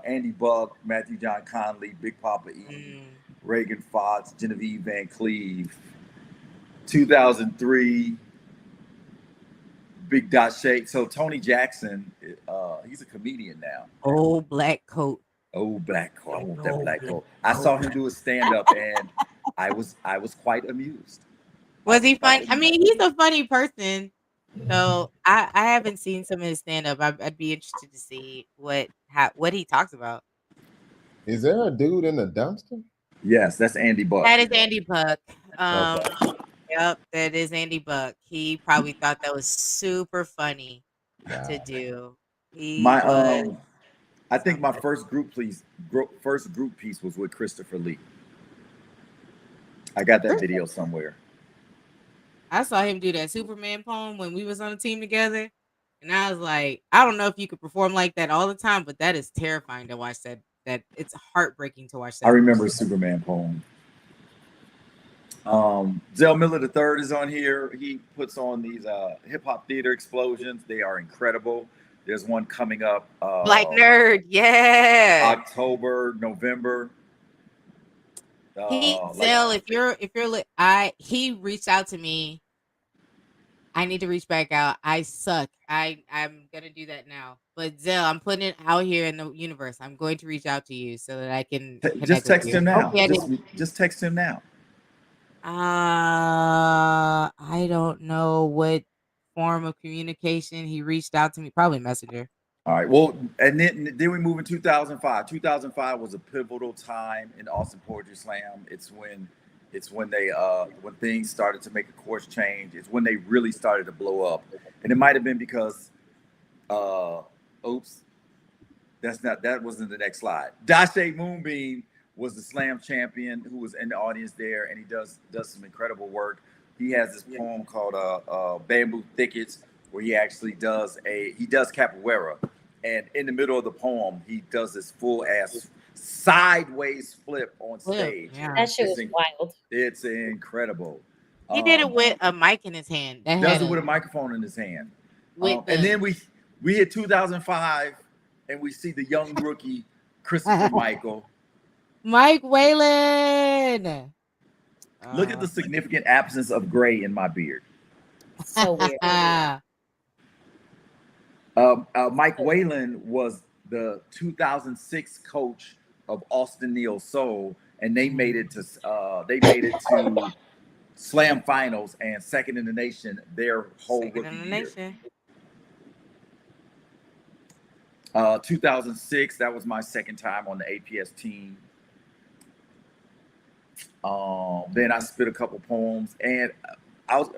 Andy Buck, Matthew John Conley, Big Papa E, Reagan Fox, Genevieve Van Cleve. 2003, Big Dashe. So Tony Jackson, he's a comedian now. Old black coat. Old black coat. I want that black coat. I saw him do a stand-up and I was quite amused. Was he funny? I mean, he's a funny person. So I haven't seen some of his stand-up. I'd be interested to see what he talks about. Is there a dude in the dumpster? Yes, that's Andy Buck. That is Andy Buck. Okay. Yep, that is Andy Buck. He probably thought that was super funny to do. I think my first group piece was with Christopher Lee. I got that video somewhere. I saw him do that Superman poem when we was on a team together, and I was like, I don't know if you could perform like that all the time, but that is terrifying to watch. That it's heartbreaking to watch that. I remember Superman poem. Zell Miller III is on here. He puts on these hip hop theater explosions. They are incredible. There's one coming up. Black Nerd, yeah. October, November. Zell, if you're he reached out to me. I need to reach back out. I suck. I'm gonna do that now. But Zell, I'm putting it out here in the universe. I'm going to reach out to you so that I can just text him now. Okay, just text him now. I don't know what form of communication he reached out to me. Probably Messenger. All right. Well, and then we move in 2005. 2005 was a pivotal time in Austin Poetry Slam. It's when they when things started to make a course change. It's when they really started to blow up, and it might have been because, oops, that wasn't the next slide. Dashe Moonbeam was the slam champion who was in the audience there, and he does some incredible work. He has this poem called Bamboo Thickets, where he actually does capoeira, and in the middle of the poem, he does this full ass sideways flip on stage. Yeah. That shit was wild. It's incredible. He did it with a mic in his hand. Does it with a microphone in his hand. And then we hit 2005, and we see the young rookie Christopher Michael. Mike Whalen. Look at the significant absence of gray in my beard. So weird. Mike Whalen was the 2006 coach of Austin Neo Soul, and they made it to Slam Finals and second in the nation their whole rookie year. 2006, that was my second time on the APS team. Then I spit a couple poems, and I was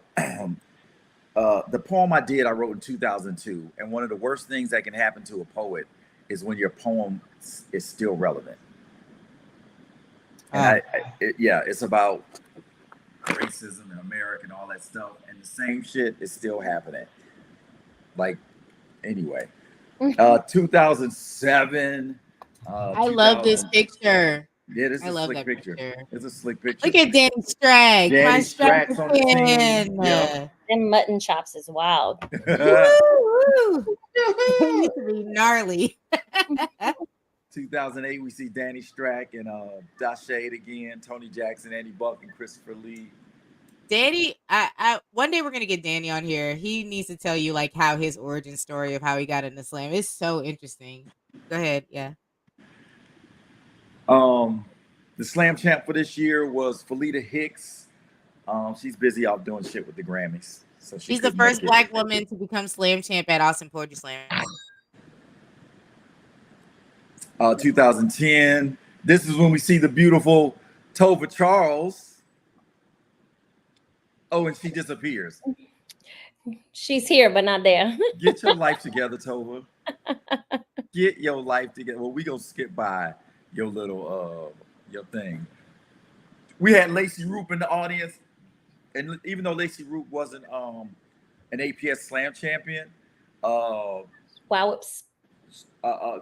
the poem I wrote in 2002. And one of the worst things that can happen to a poet is when your poem is still relevant. And it's about racism in America and all that stuff, and the same shit is still happening. Like, anyway, 2007. I love this picture. Yeah, this is a slick that picture. It's a slick picture. Look at Danny Strag. Danny Strack's on the team. Yep. Them mutton chops is wild. Woo! Used to be gnarly. 2008, we see Danny Strack and Dashe again, Tony Jackson, Andy Buck, and Christopher Lee. Danny, I one day we're gonna get Danny on here. He needs to tell you like how his origin story of how he got into slam. It's so interesting. Go ahead, yeah. The slam champ for this year was Felita Hicks. She's busy out doing shit with the Grammys. So She's the first Black woman to become slam champ at Austin Poetry Slam. 2010. This is when we see the beautiful Tova Charles. Oh, and she disappears. She's here, but not there. Get your life together, Tova. Get your life together. Well, we gonna skip by your little your thing. We had Lacey Roop in the audience, and even though Lacey Roop wasn't an APS slam champion, Wow.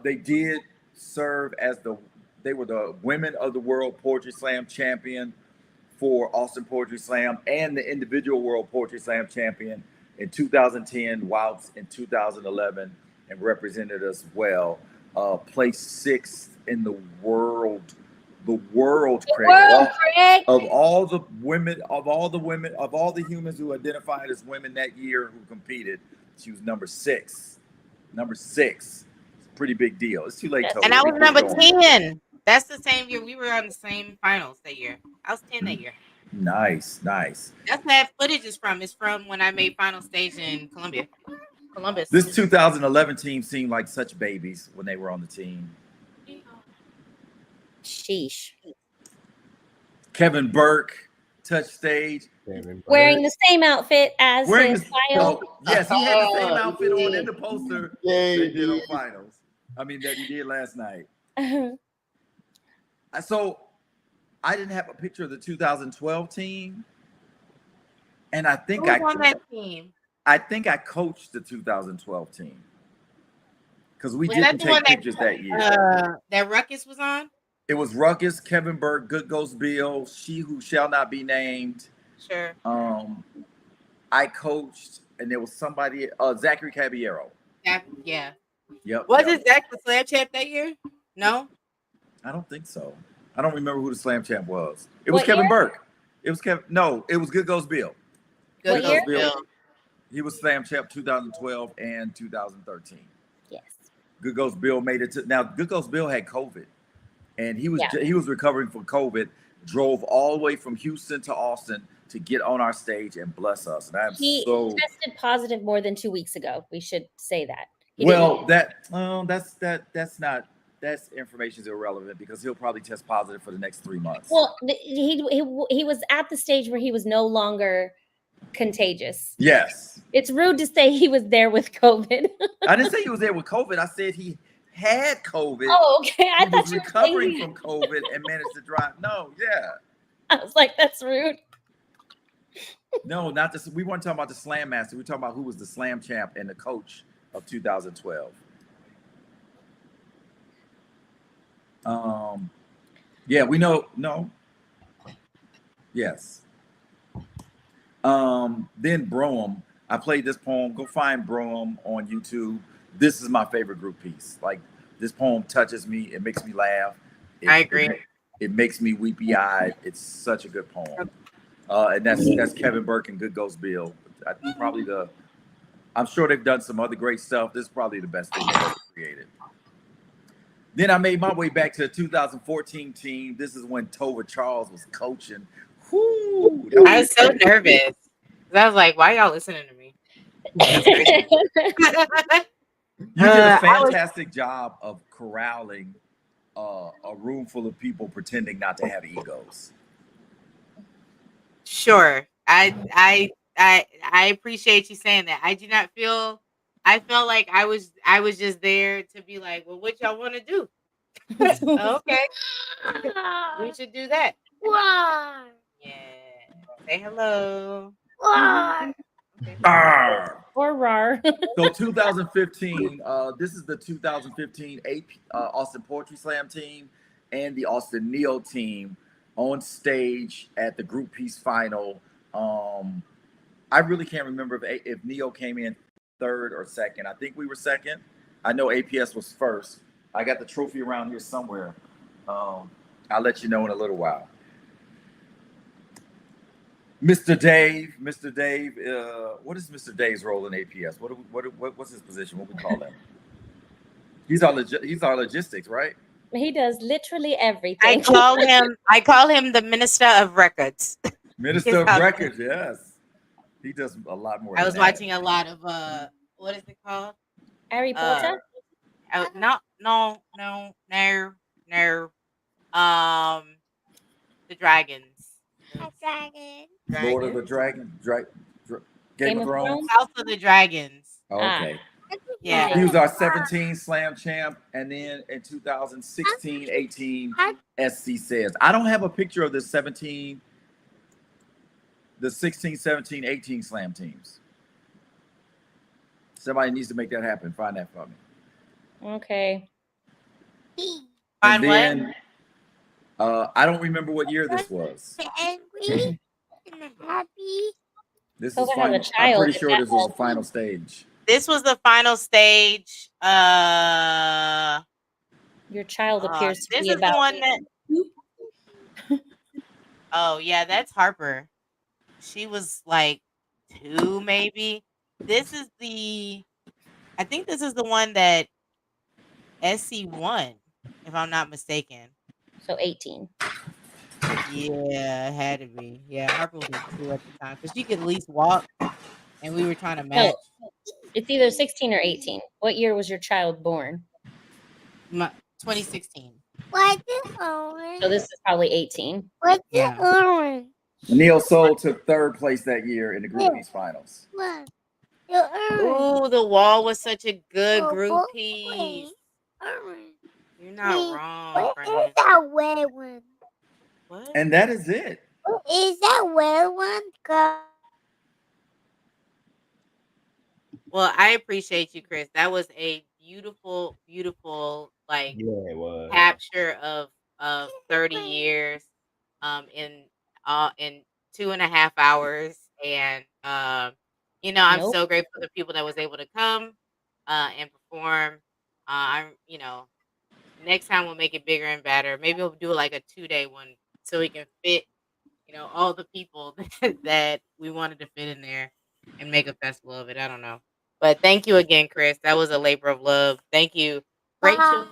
they did serve as they were the Women of the World Poetry Slam champion for Austin Poetry Slam and the individual World Poetry Slam champion in 2010, whilst in 2011, and represented us well. Placed 6th in the world, Craig. Of all the humans who identified as women that year who competed, she was number 6. Number 6. Pretty big deal. It's too late, Toby. And I was number 10. That's the same year. We were on the same finals that year. I was 10 that year. Nice. That's where that footage is from. It's from when I made final stage in Columbus. This 2011 team seemed like such babies when they were on the team. Sheesh. Kevin Burke touched stage. Wearing the same outfit as his file. Yes, he had the same outfit on in the poster they did on finals. I mean, that he did last night. So I didn't have a picture of the 2012 team. And I think on that team? I think I coached the 2012 team. Because we didn't take pictures that year. That Ruckus was on? It was Ruckus, Kevin Burke, Good Ghost Bill, She Who Shall Not Be Named. Sure. I coached, and there was somebody, Zachary Caballero. Yeah. Yep. Was it Zach the slam champ that year? No? I don't think so. I don't remember who the slam champ was. It was Kevin Burke. It was Kevin. No, it was Good Ghost Bill. Good Ghost Bill. He was slam champ 2012 and 2013. Yes. Good Ghost Bill made it to. Now, Good Ghost Bill had COVID, and he was recovering from COVID. Drove all the way from Houston to Austin to get on our stage and bless us. And he tested positive more than 2 weeks ago. We should say that. That's information is irrelevant because he'll probably test positive for the next 3 months. Well, he was at the stage where he was no longer contagious. Yes. It's rude to say he was there with COVID. I didn't say he was there with COVID. I said he had COVID. Oh, okay. I thought he was recovering from COVID and managed to drive. No, yeah. I was like, that's rude. No, not this. We weren't talking about the Slam Master. We were talking about who was the Slam champ and the coach of 2012. Yeah, we know. No. Yes. Then Broem. I played this poem. Go find Broem on YouTube. This is my favorite group piece. Like, this poem touches me. It makes me laugh. I agree. It makes me weepy-eyed. It's such a good poem. And that's Kevin Burke and Good Ghost Bill. I'm sure they've done some other great stuff. This is probably the best thing they've ever created. Then I made my way back to the 2014 team. This is when Tova Charles was coaching. Whoo, I was so nervous. I was like, why y'all listening to me? You did a fantastic job of corralling a room full of people pretending not to have egos. Sure. I appreciate you saying that. I do not feel. I felt like I was just there to be like, well, what y'all want to do? Okay, we should do that. Why? Yeah. Say hello. Why? Okay. Or rar. So 2015. This is the 2015 Austin Poetry Slam team and the Austin Neo team on stage at the group piece final. I really can't remember if Neo came in third or second. I think we were second. I know APS was first. I got the trophy around here somewhere. I'll let you know in a little while. Mr. Dave. What is Mr. Dave's role in APS? What's his position? What we call him? He's our logistics, right? He does literally I everything. call him the minister of records. Minister of how- Records, yes. He does a lot more I than was that. watching a lot of what is it called? Harry Potter. No. The dragons. A dragon. Lord of the Dragons? Game of Thrones. House of the Dragons. Oh, okay. Yeah. He was our 17 slam champ, and then in 2016, 18, SC says. I don't have a picture of the 16, 17, 18 slam teams. Somebody needs to make that happen. Find that for me. Okay. Find And then I don't remember what year this was. Angry and happy. This Hope is I have a final. I'm child pretty if sure that this was helps. the final stage. This was the final stage. Your child appears to this be is about the one that. Oh yeah, that's Harper. She was like 2, maybe. This is the. I think this is the one that SC won, if I'm not mistaken. so 18. Yeah, it had to be. Yeah, Harper was like 2 at the time because she could at least walk, and we were trying to match. It's either 16 or 18. What year was your child born? 2016. What's the orange? So this is probably 18. What's Yeah. the orange? Neil Soul took 3rd place that year in the Group East finals. What? The orange. Ooh, the wall was such a good Oh, group boy. piece. Orange. You're not Wait, wrong, What friend. is that red one? What? And that is it. What is that red one? Girl? Well, I appreciate you, Chris. That was a beautiful, beautiful like Yeah, it was. capture of 30 years in 2.5 hours. And I'm Nope. so grateful for the people that was able to come and perform. Next time we'll make it bigger and better. Maybe we'll do like a 2-day one so we can fit, all the people that we wanted to fit in there and make a festival of it. I don't know. But thank you again, Chris. That was a labor of love. Thank you, Rachel, Bye.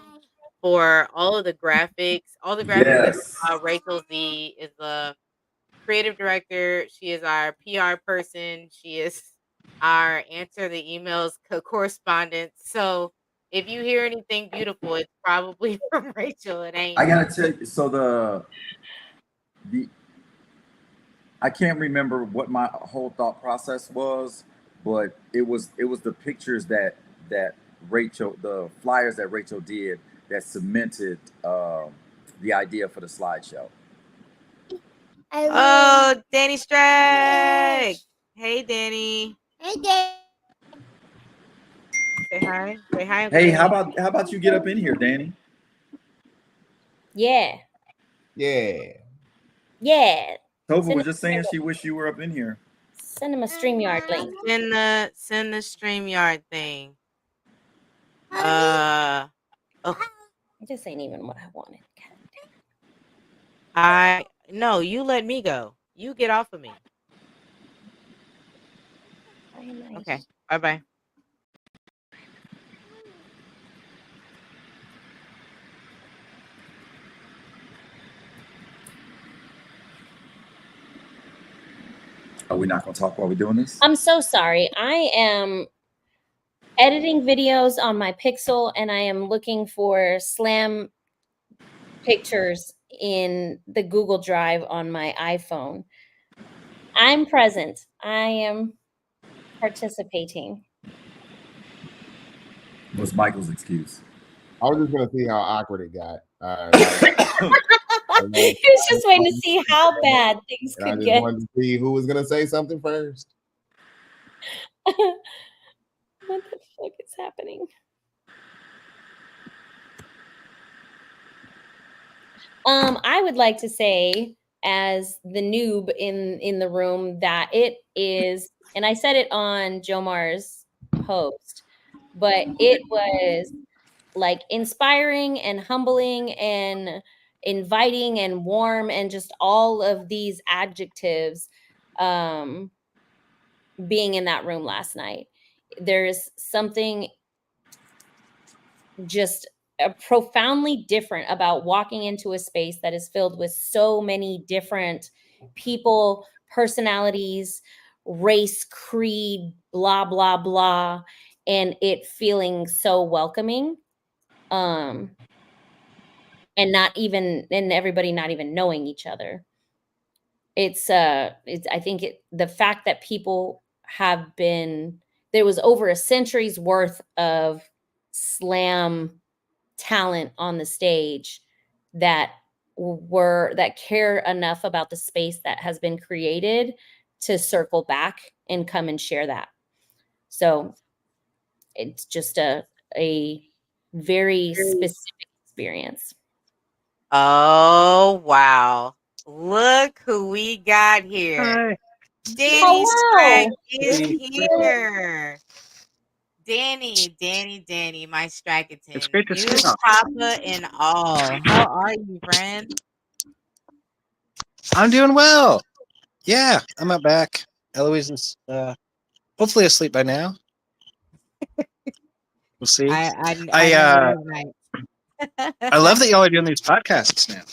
for all of the graphics. All the graphics that Yes. Rachel Z is the creative director. She is our PR person. She is our answer the emails correspondent. So if you hear anything beautiful, it's probably from Rachel. It ain't. I gotta tell you, so the I can't remember what my whole thought process was, but it was the pictures that Rachel, the flyers that Rachel did that cemented the idea for the slideshow. Oh, Danny Strike. Hey, Danny. Hey, Dad. Say hi. Say hi. Uncle Hey, Danny. how about you get up in here, Danny? Yeah. Yeah. Yeah. Tova was just saying she wished you were up in here. Send him a StreamYard link. Send the StreamYard thing. This ain't even what I wanted. No, you let me go. You get off of me. Very nice. Okay. Bye-bye. Are we not gonna talk while we're doing this? I'm so sorry. I am editing videos on my Pixel and I am looking for slam pictures in the Google Drive on my iPhone. I'm present. I am participating. Was Michael's excuse? I was just gonna see how awkward it got. He was just waiting to see how bad things And I could just get. wanted to see who was gonna say something first. What the fuck is happening? I would like to say, as the noob in the room, that it is, and I said it on Jomar's post, but it was like inspiring and humbling and inviting and warm and just all of these adjectives being in that room last night. There's something just profoundly different about walking into a space that is filled with so many different people, personalities, race, creed, blah, blah, blah, and it feeling so welcoming. And everybody not even knowing each other. It's I think the fact that people have been, there was over a century's worth of slam talent on the stage that care enough about the space that has been created to circle back and come and share that. So it's just a very specific experience. Oh, wow. Look who we got here. Hi. Danny Hello. Strack is Hey. here. Danny, my Strackerton. It's great to see News, you. Papa, and all. How are you, friend? I'm doing well. Yeah, I'm out back. Eloise is hopefully asleep by now. We'll see. I I love that y'all are doing these podcasts now.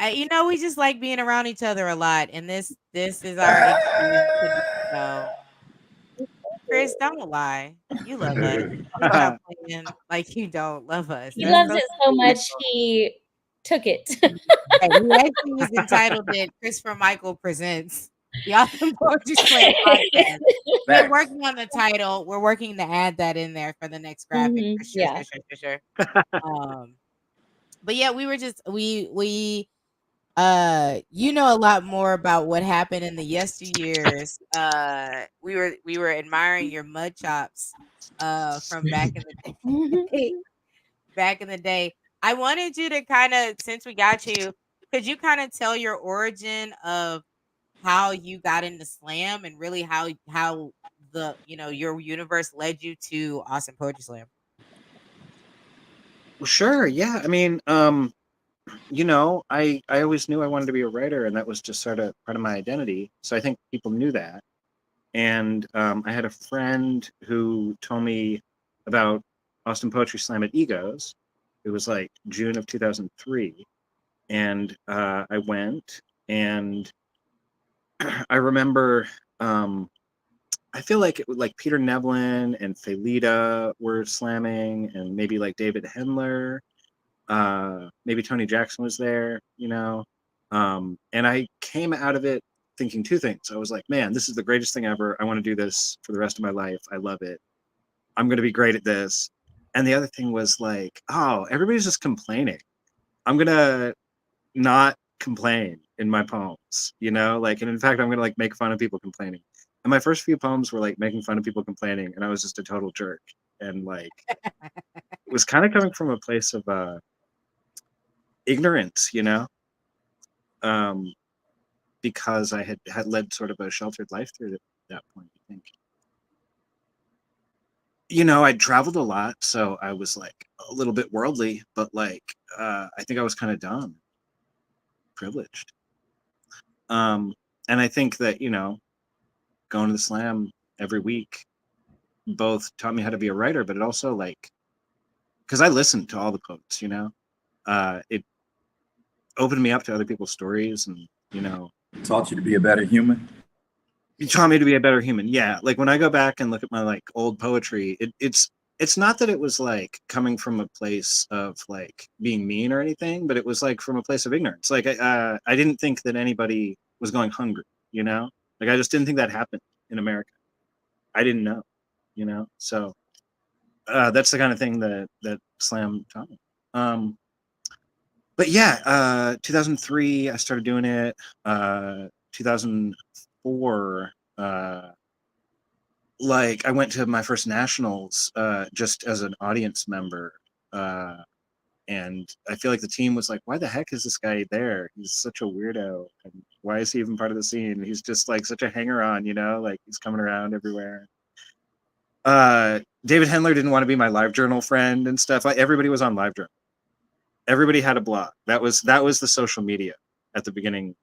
You know, we just like being around each other a lot, and this is our excuse to do so. Chris, don't lie. You love us. Please stop playing like you don't love us. He That's loves so it so much sweet. he took it. Right, he actually was entitled it Christopher Michael presents the Awesome Poetry Slam podcast. We're working on the title. We're working to add that in there for the next graphic for sure, Yeah. for sure. But yeah, we were just we you know a lot more about what happened in the yesteryears. We were admiring your mud chops from back in the day. Back in the day. I wanted you to kind of, since we got you, could you kind of tell your origin of how you got into slam and really how the your universe led you to Awesome Poetry Slam? Well, sure. Yeah. I mean, you know, I always knew I wanted to be a writer, and that was just sort of part of my identity. So I think people knew that. And I had a friend who told me about Austin Poetry Slam at Egos. It was like June of 2003. And I went, and I remember, I feel like it was like Peter Nevlin and Felita were slamming, and maybe like David Hendler. Maybe Tony Jackson was there, you know. And I came out of it thinking two things. I was like, man, this is the greatest thing ever. I want to do this for the rest of my life. I love it. I'm going to be great at this. And the other thing was like, oh, everybody's just complaining. I'm going to not complain in my poems, you know, like, and in fact, I'm going to like make fun of people complaining. And my first few poems were like making fun of people complaining, and I was just a total jerk. And like, it was kind of coming from a place of ignorance, you know, because I had led sort of a sheltered life through that point, I think. You know, I'd traveled a lot, so I was like a little bit worldly, but like I think I was kind of dumb, privileged. And I think that, you know, going to the slam every week both taught me how to be a writer, but it also like, because I listened to all the poets, you know, it opened me up to other people's stories, and, you know, Taught you to be a better human. It taught me to be a better human. Yeah, like when I go back and look at my like old poetry, it's not that it was like coming from a place of like being mean or anything, but it was like from a place of ignorance. Like I didn't think that anybody was going hungry, you know, like I just didn't think that happened in America. I didn't know, you know, so that's the kind of thing that slam taught me. But yeah, 2003 I started doing it. 2004, like I went to my first nationals just as an audience member, and I feel like the team was like, why the heck is this guy there? He's such a weirdo, and why is he even part of the scene? He's just like such a hanger-on, you know, like he's coming around everywhere. David Hendler didn't want to be my LiveJournal friend and stuff. Everybody was on LiveJournal. Everybody had a blog. That was the social media at the beginning,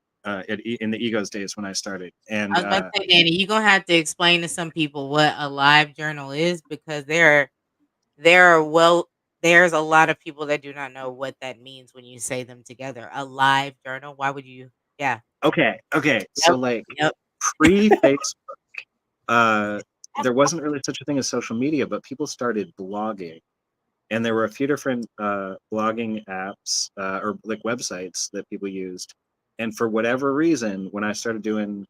in the Egos days when I started. And I was about to say, Danny, you're gonna have to explain to some people what a live journal is, because there there's a lot of people that do not know what that means when you say them together. A live journal. Why would you? Yeah. Okay. So Yep. like Yep. pre-Facebook, there wasn't really such a thing as social media, but people started blogging, and there were a few different blogging apps or like websites that people used. And for whatever reason, when I started doing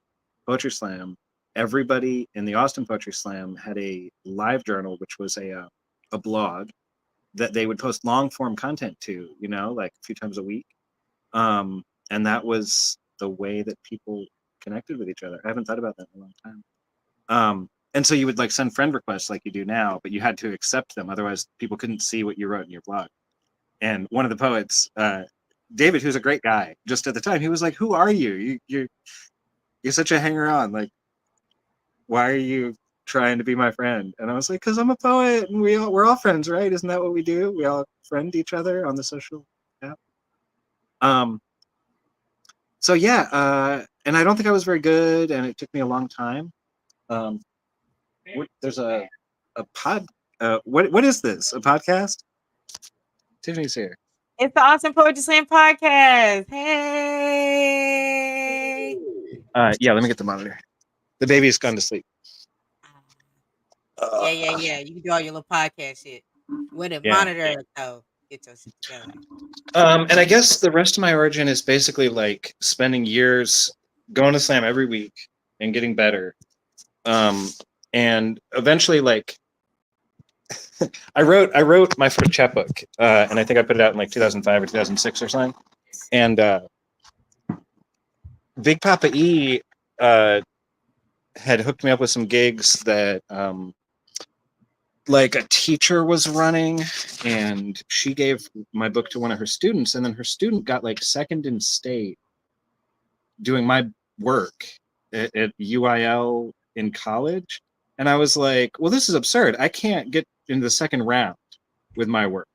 Poetry Slam, everybody in the Austin Poetry Slam had a live journal, which was a blog that they would post long form content to, like a few times a week. And that was the way that people connected with each other. I haven't thought about that in a long time. And so you would like send friend requests like you do now, but you had to accept them. Otherwise, people couldn't see what you wrote in your blog. And one of the poets, David, who's a great guy, just at the time, he was like, "Who are you? You're such a hanger on. Like, why are you trying to be my friend?" And I was like, "Cause I'm a poet, and we're all friends, right? Isn't that what we do? We all friend each other on the social app." So yeah, and I don't think I was very good, and it took me a long time. Um, there's a pod. What is this? A podcast? Tiffany's here. It's the Awesome Poetry Slam podcast. Hey. Yeah, let me get the monitor. The baby's gone to sleep. Yeah. You can do all your little podcast shit. With a Yeah. monitor, though. Get your shit together. And I guess the rest of my origin is basically like spending years going to slam every week and getting better. And eventually, like, I wrote my first chapbook, and I think I put it out in like 2005 or 2006 or something. And Big Papa E had hooked me up with some gigs that like a teacher was running, and she gave my book to one of her students, and then her student got like second in state doing my work at UIL in college. And I was like, well, this is absurd. I can't get into the second round with my work.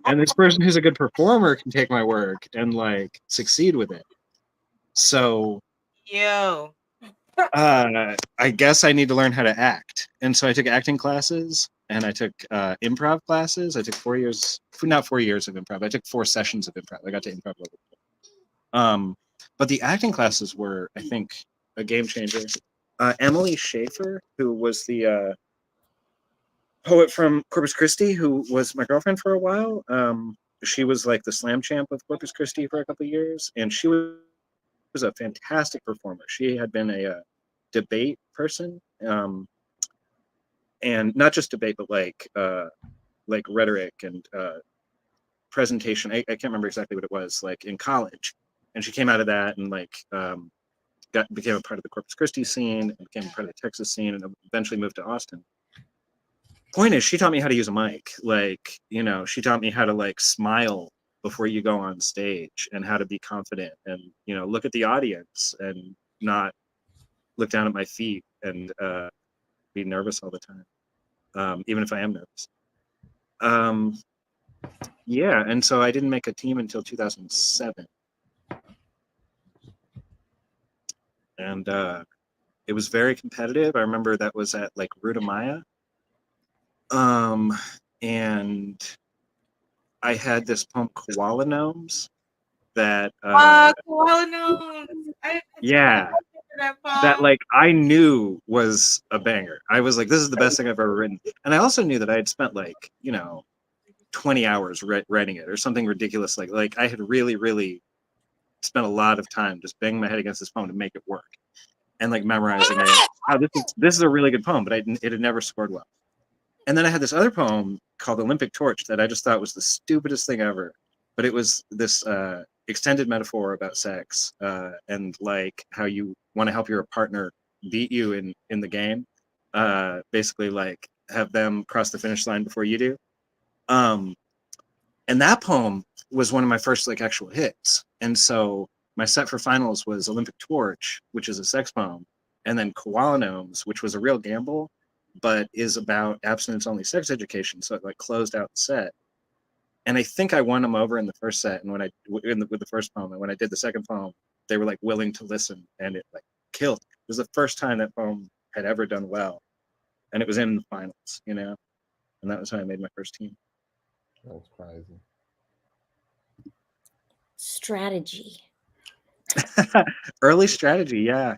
And this person who's a good performer can take my work and like succeed with it. So Yo. I guess I need to learn how to act. And so I took acting classes, and I took improv classes. I took 4 years, not 4 years of improv. I took 4 sessions of improv. I got to improv level. But the acting classes were, I think, a game changer. Emily Schaefer, who was the poet from Corpus Christi, who was my girlfriend for a while, she was like the slam champ of Corpus Christi for a couple of years, and she was a fantastic performer. She had been a debate person, and not just debate, but like rhetoric and presentation. I can't remember exactly what it was, like in college, and she came out of that and like became a part of the Corpus Christi scene, and became a part of the Texas scene, and eventually moved to Austin. Point is, she taught me how to use a mic. Like, she taught me how to like smile before you go on stage, and how to be confident, and look at the audience and not look down at my feet and be nervous all the time, even if I am nervous. Yeah, and so I didn't make a team until 2007, and it was very competitive. I remember that was at like Rutamaya, and I had this poem Koala Gnomes that Koala Gnomes. yeah, that like I knew was a banger. I was like, this is the best thing I've ever written. And I also knew that I had spent like 20 hours writing it, or something ridiculous. Like I had really spent a lot of time just banging my head against this poem to make it work, and like memorizing it. Oh, this is a really good poem, but it had never scored well. And then I had this other poem called Olympic Torch that I just thought was the stupidest thing ever. But it was this extended metaphor about sex, and like how you want to help your partner beat you in the game. Basically, like have them cross the finish line before you do. And that poem was one of my first like actual hits. And so my set for finals was Olympic Torch, which is a sex poem, and then Koala Gnomes, which was a real gamble, but is about abstinence-only sex education. So it like closed out the set. And I think I won them over in the first set, and with the first poem, and when I did the second poem, they were like willing to listen, and it like killed. It was the first time that poem had ever done well, and it was in the finals. and that was when I made my first team. That's crazy. Strategy. Early strategy, yeah.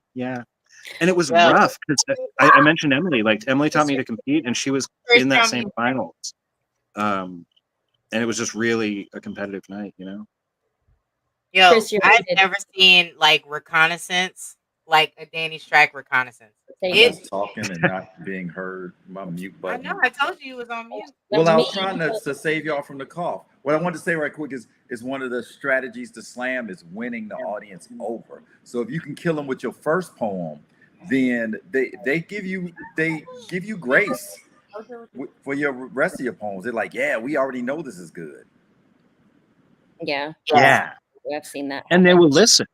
And it was Yeah. rough because I mentioned Emily. Like Emily taught me to compete, and she was in that same finals. And it was just really a competitive night, you know. Yo, Chris, you're I've muted. never seen like reconnaissance, like a Danny Strike reconnaissance. There you I'm go. It's, just talking and not being heard. My mute I button. know. I told you it was on mute. Well, I was Me- trying to save y'all from the cough. What I wanted to say right quick is one of the strategies to slam is winning the audience over. So if you can kill them with your first poem, then they give you grace for your rest of your poems. They're like, yeah, we already know this is good. Yeah, Yeah, I've seen that. and they will listen.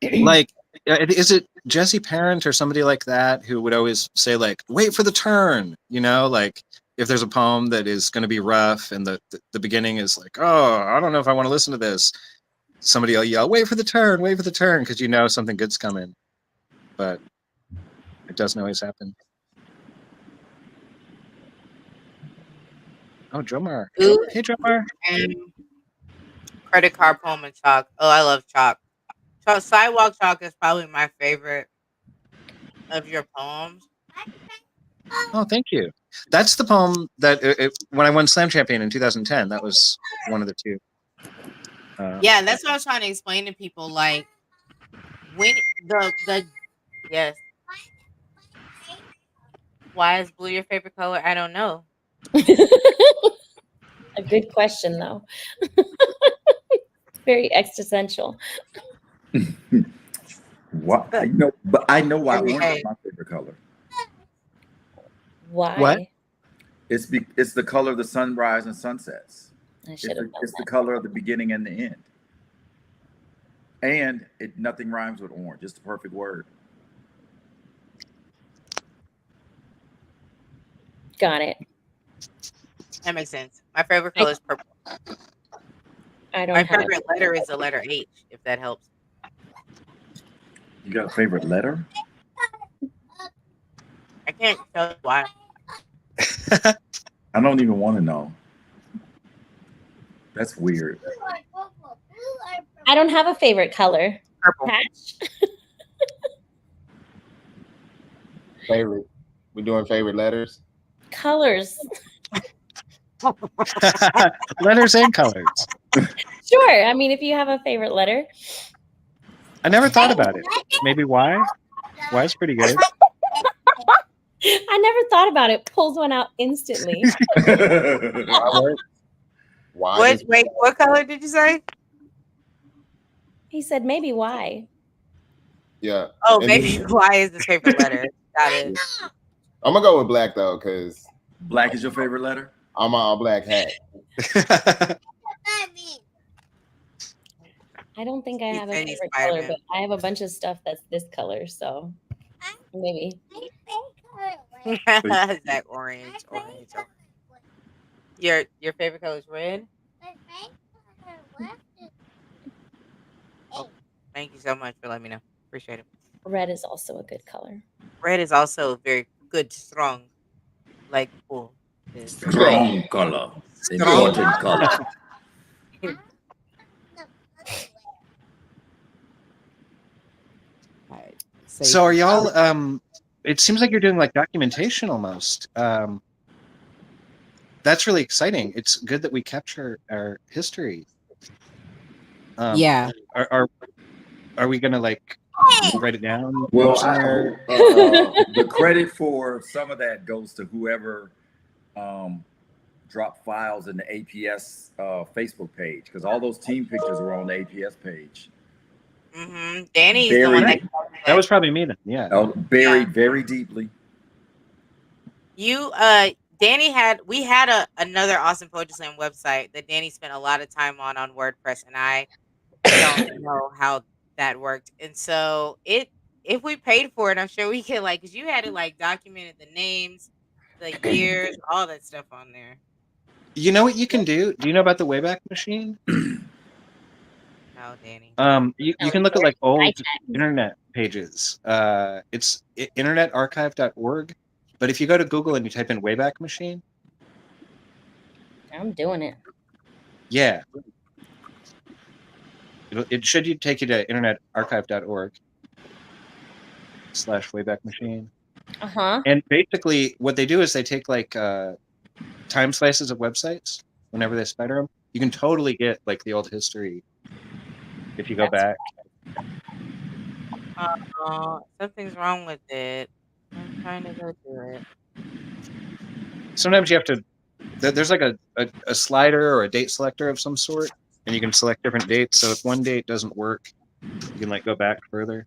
Like, is it Jesse Parent or somebody like that who would always say like, "Wait for the turn," you know, like if there's a poem that is going to be rough and the beginning is like, "Oh, I don't know if I want to listen to this," somebody will yell, "Wait for the turn, because you know something good's coming," but it doesn't always happen. Oh, Jomar. Ooh, Hey, Jomar. and credit card poem and chalk. Oh, I love chalk. Sidewalk chalk is probably my favorite of your poems. Oh, thank you. That's the poem that when I won Slam Champion in 2010, that was one of the two. Yeah, that's what I was trying to explain to people. Like when the yes, why is blue your favorite color? I don't know. A good question, though. Very existential. What I know, but I know why Every orange day. is my favorite color. Why? What? It's the color of the sunrise and sunsets. I It's should have the, known it's the that. color of the beginning and the end. And nothing rhymes with orange. It's the perfect word. Got it. That makes sense. My favorite color is purple. I don't My have. favorite letter is the letter H, if that helps. You got a favorite letter? I can't tell you why. I don't even want to know. That's weird. I don't have a favorite color. Purple. Patch. Favorite. We're doing favorite letters. Colors. Letters and colors. Sure. I mean, if you have a favorite letter. I never thought about it. Maybe why? Why is pretty good. I never thought about it. Pulls one out instantly. Why? Wait, what color did you say? He said, maybe why? Yeah. Oh, And maybe then- why is this favorite letter? Got it. I'm gonna go with black though, because Black is your favorite letter? I'm all black hat. I don't think I He have a said he's favorite color, Spider-Man. but I have a bunch of stuff that's this color, so maybe. Is that orange? Your favorite color is red? Thank you so much for letting me know. Appreciate it. Red is also a good color. Red is also very good, strong. Like bull. is. Strong color. Strong. Important color. Alright, So are y'all it seems like you're doing like documentation almost. That's really exciting. It's good that we capture our history. Yeah. Are we gonna like write it down? Well, somewhere? the credit for some of that goes to whoever dropped files in the APS Facebook page, because all those team pictures were on the APS page. Mm-hmm. Danny's the one that was probably me then. Yeah. Buried very deeply. You Danny we had another awesome Poetry Slam website that Danny spent a lot of time on WordPress, and I don't know how that worked. And so if we paid for it, I'm sure we could because you had it documented the names, the years, all that stuff on there. You know what you can do? Do you know about the Wayback Machine? No, Danny. You can look at like old internet pages. It's internetarchive.org, But if you go to Google and you type in Wayback Machine, I'm doing it. yeah, it should take you to internetarchive.org/Wayback Machine. Uh-huh. And basically, what they do is they take like time slices of websites whenever they spider them. You can totally get like the old history if you go back. Something's wrong with it. I'm trying to go to it. Sometimes you have to. There's like a slider or a date selector of some sort, and you can select different dates. So if one date doesn't work, you can like go back further.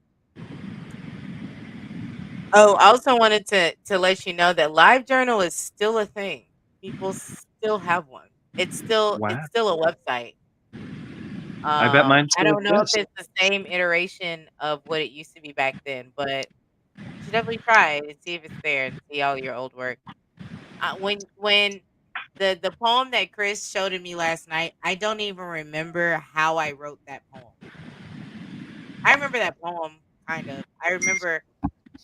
Oh, I also wanted to let you know that LiveJournal is still a thing. People still have one. It's still Wow. a website. I bet mine I still don't know if exists. it's the same iteration of what it used to be back then, but you should definitely try it and see if it's there and see all your old work. When the poem that Chris showed me last night, I don't even remember how I wrote that poem. I remember that poem kind of. I remember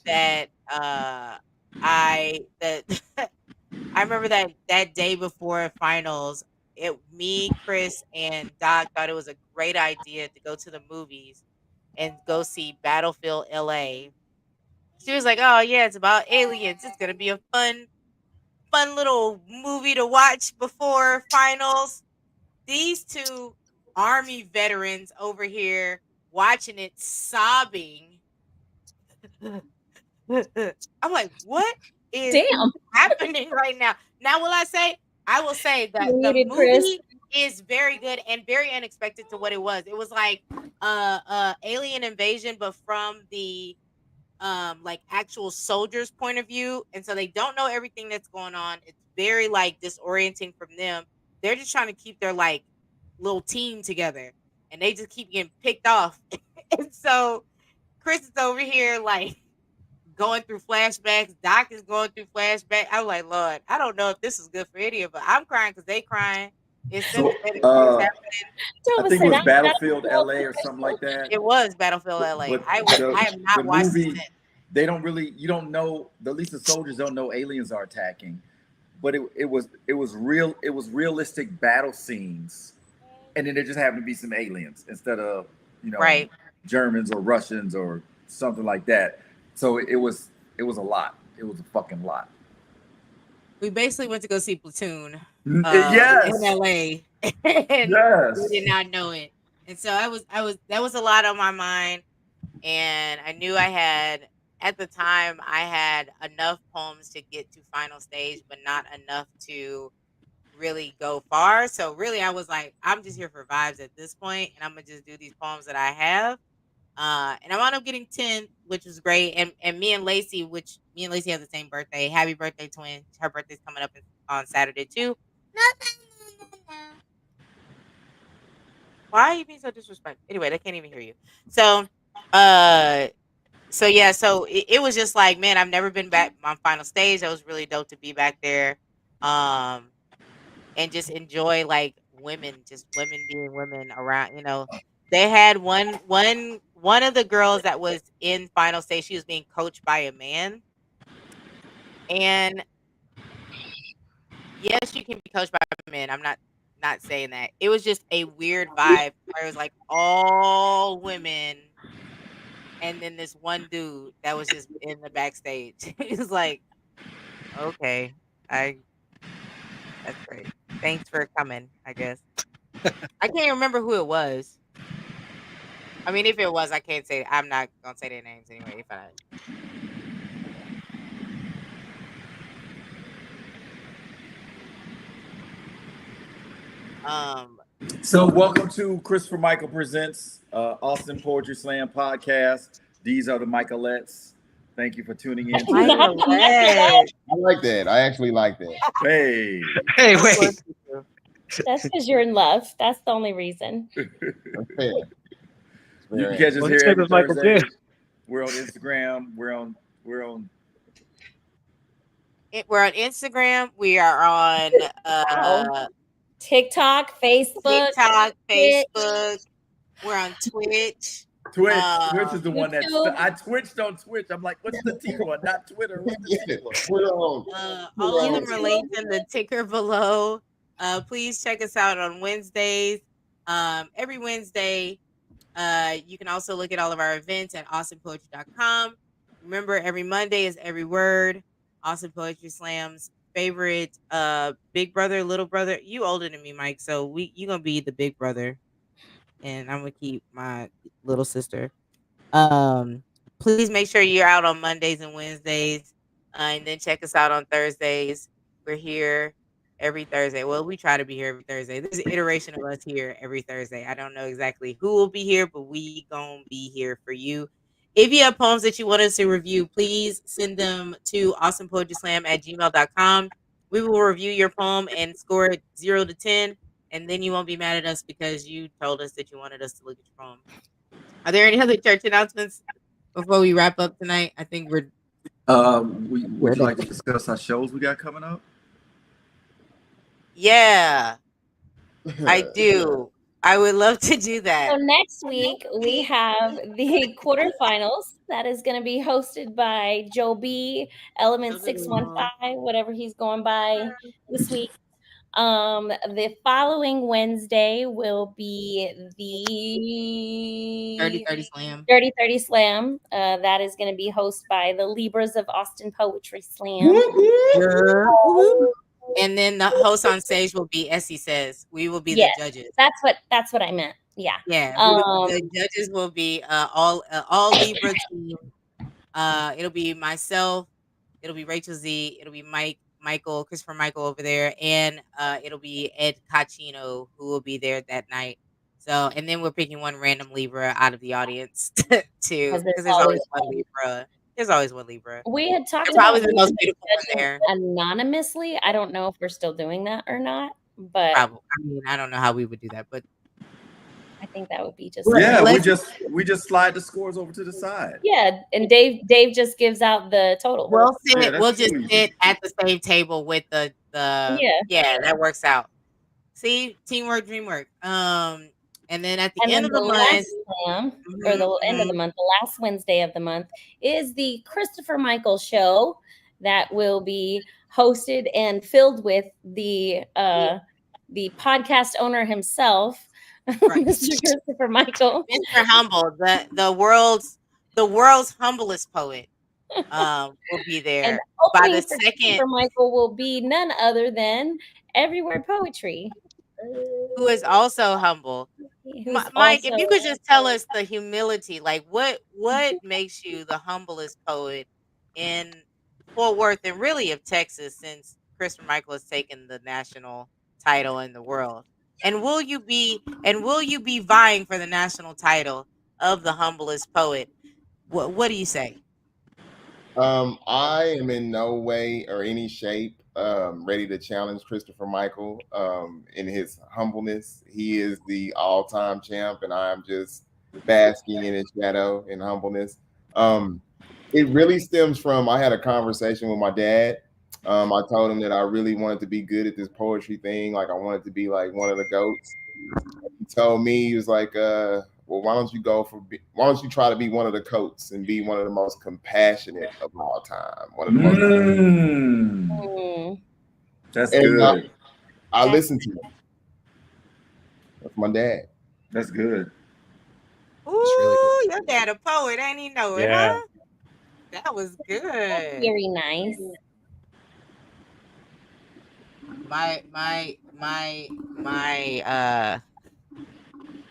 that I that I remember that day before finals, me, Chris, and Doc thought it was a great idea to go to the movies and go see Battlefield LA. She was like, "Oh yeah, it's about aliens. It's gonna be a fun little movie to watch before finals." These two army veterans over here watching it sobbing. I'm like, what is Damn. happening right now? Now, I will say that You the muted, Chris. movie is very good and very unexpected to what it was. It was like alien invasion, but from the like actual soldiers' point of view. And so they don't know everything that's going on. It's very like disorienting from them. They're just trying to keep their like little team together. And they just keep getting picked off. And so Chris is over here like going through flashbacks. Doc is going through flashbacks. I'm like, Lord, I don't know if this is good for any of us. I'm crying because they crying. It's So sympathetic to what's happening. I think it was Battlefield LA or something like that. It was Battlefield LA. But I have the not watched movie, it. they don't really, you don't know, at least the soldiers don't know aliens are attacking. But it was realistic battle scenes. And then there just happened to be some aliens instead of, Right. Germans or Russians or something like that. So it was a lot. It was a fucking lot. We basically went to go see Platoon Yes. in LA. And Yes. we did not know it. And so that was a lot on my mind. And I knew at the time I had enough poems to get to final stage, but not enough to really go far. So really I was like, I'm just here for vibes at this point, and I'm gonna just do these poems that I have. And I wound up getting 10, which was great. And me and Lacey have the same birthday. Happy birthday, twin. Her birthday's coming up on Saturday too. Why are you being so disrespectful? Anyway, they can't even hear you. So it was just like, man, I've never been back on final stage. That was really dope to be back there. And just enjoy like women being women around, They had one of the girls that was in final stage, she was being coached by a man. And yes, you can be coached by men. I'm not saying that. It was just a weird vibe where it was like all women and then this one dude that was just in the backstage. It was like, okay, that's great. Thanks for coming, I guess. I can't remember who it was. I mean, if it was, I can't say. I'm not gonna say their names anyway. If I So welcome to Christopher Michael Presents Austin Poetry Slam podcast. These are the Michaelettes. Thank you for tuning in. Michaelette. I like that. I actually like that. Hey. Hey, Of wait. course you do. That's because you're in love. That's the only reason. That's fair. You can catch us Well, here this every is Michael Thursday. too. We're on Instagram. We're on We're on Instagram. We are on TikTok, Facebook. TikTok, Twitch. Facebook. We're on Twitch. Twitch is the one that's. YouTube. I twitched on Twitch. I'm like, what's the T one? Not Twitter. What's the T one? Twitter on. All of them are linked in the ticker below. Please check us out on Wednesdays. Every Wednesday. You can also look at all of our events at awesomepoetry.com. Remember, every Monday is Every Word, Awesome Poetry Slam's favorite big brother, little brother. You older than me, Mike, so you gonna be the big brother, and I'm gonna keep my little sister. Please make sure you're out on Mondays and Wednesdays, and then check us out on Thursdays. We're here every Thursday. Well, we try to be here every Thursday. There's an iteration of us here every Thursday. I don't know exactly who will be here, but we gonna be here for you. If you have poems that you want us to review, please send them to awesomepoetryslam@gmail.com. We will review your poem and score it 0 to 10, and then you won't be mad at us because you told us that you wanted us to look at your poem. Are there any other church announcements before we wrap up tonight? I think we're. Would you like to discuss our shows we got coming up? Yeah, I do. I would love to do that. So next week we have the quarterfinals. That is going to be hosted by Joe B, Element 615, whatever he's going by this week. The following Wednesday will be the 30-30 Slam. 30-30 Slam. That is going to be hosted by the Libras of Austin Poetry Slam. And then the host on stage will be Essie Says. We will be the judges. That's what I meant. Yeah. Yeah. The judges will be all Libra team. It'll be myself. It'll be Rachel Z. It'll be Christopher Michael over there, and it'll be Ed Cacino who will be there that night. So, and then we're picking one random Libra out of the audience too, because there's always one Libra. There's always one Libra. We had talked about probably the most beautiful one there anonymously. I don't know if we're still doing that or not, but probably. I mean, I don't know how we would do that, but I think that would be just we just slide the scores over to the side. Yeah, and Dave just gives out the total. We'll just sit at the same table with the yeah, that works out. See, teamwork, dreamwork. And then at the end of the month, or the end of the month, the last Wednesday of the month is the Christopher Michael show that will be hosted and filled with the podcast owner himself, right. Mr. Christopher Michael, Mr. Humble, the world's humblest poet, will be there. And by the second, Christopher Michael will be none other than Everywhere Poetry, who is also humble. Mike, if you could just tell us the humility, like what makes you the humblest poet in Fort Worth and really of Texas, since Christopher Michael has taken the national title in the world, and will you be vying for the national title of the humblest poet? What do you say? I am in no way or any shape ready to challenge Christopher Michael in his humbleness. He is the all-time champ, and I am just basking in his shadow in humbleness. It really stems from, I had a conversation with my dad. I told him that I really wanted to be good at this poetry thing. Like, I wanted to be like one of the GOATs. He told me, he was like, well, why don't you try to be one of the coats and be one of the most compassionate of all time? One of the most That's good. I listened to him. That's my dad. That's good. Ooh, really good. Your dad a poet, ain't he? Know it, Yeah. huh? That was good. Very nice.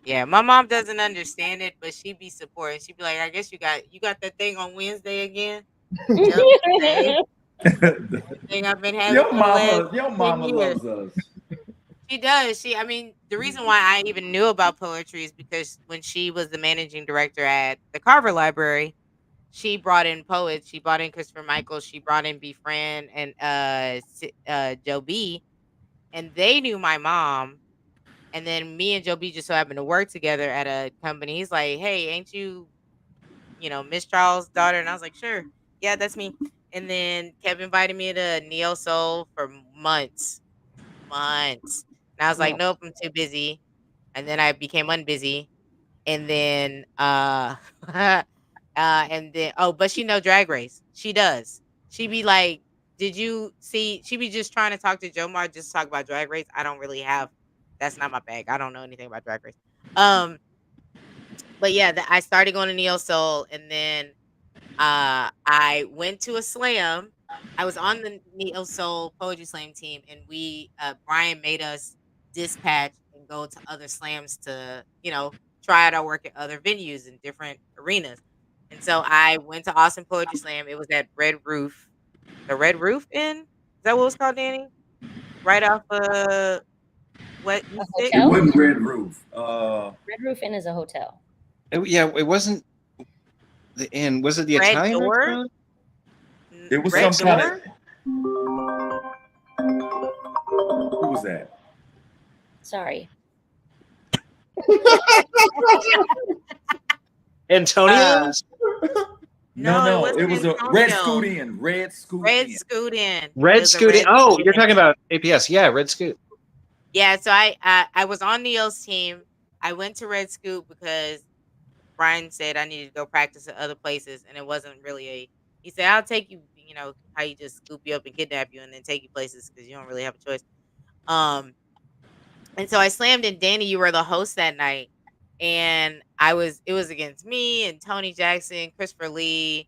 Yeah, my mom doesn't understand it, but she be supporting. She be like, I guess you got that thing on Wednesday again. Yep, thing I've been having. Your mama loves us. She does. The reason why I even knew about poetry is because when she was the managing director at the Carver Library, she brought in poets. She brought in Christopher Michael. She brought in B. Fran and Joe B. And they knew my mom. And then me and Joe B just so happened to work together at a company. He's like, hey, ain't you, Miss Charles' daughter? And I was like, sure. Yeah, that's me. And then kept inviting me to Neo Soul for months. And I was like, nope, I'm too busy. And then I became unbusy. and then and then but she know Drag Race. She does. She be like, did you see? She be just trying to talk to Jomar just to talk about Drag Race. I don't really have. That's not my bag. I don't know anything about Drag Race. But yeah, I started going to Neo Soul, and then I went to a slam. I was on the Neo Soul Poetry Slam team, and Brian made us dispatch and go to other slams to, try out our work at other venues in different arenas. And so I went to Austin Poetry Slam. It was at Red Roof, the Red Roof Inn. Is that what it was called, Danny? Right off what A East It Six? hotel? wasn't Red Roof. Red Roof Inn is a hotel. It wasn't the inn. Was it the Red Italian Door? restaurant? It was Red some kind Door? of. Who was that? Sorry. Antonio's? No, it it wasn't was a Red Antonio. Scoot In. Red Scoot Red In. Scoot In. It Red was a Scoot. Red Oh, Scoot you're In. talking about APS. Yeah, Red Scoot. Yeah, so I was on Neil's team. I went to Red Scoop because Brian said I needed to go practice at other places, and it wasn't really he said, I'll take you, how you just scoop you up and kidnap you and then take you places because you don't really have a choice. And so I slammed in. Danny, you were the host that night, and it was against me and Tony Jackson, Christopher Lee,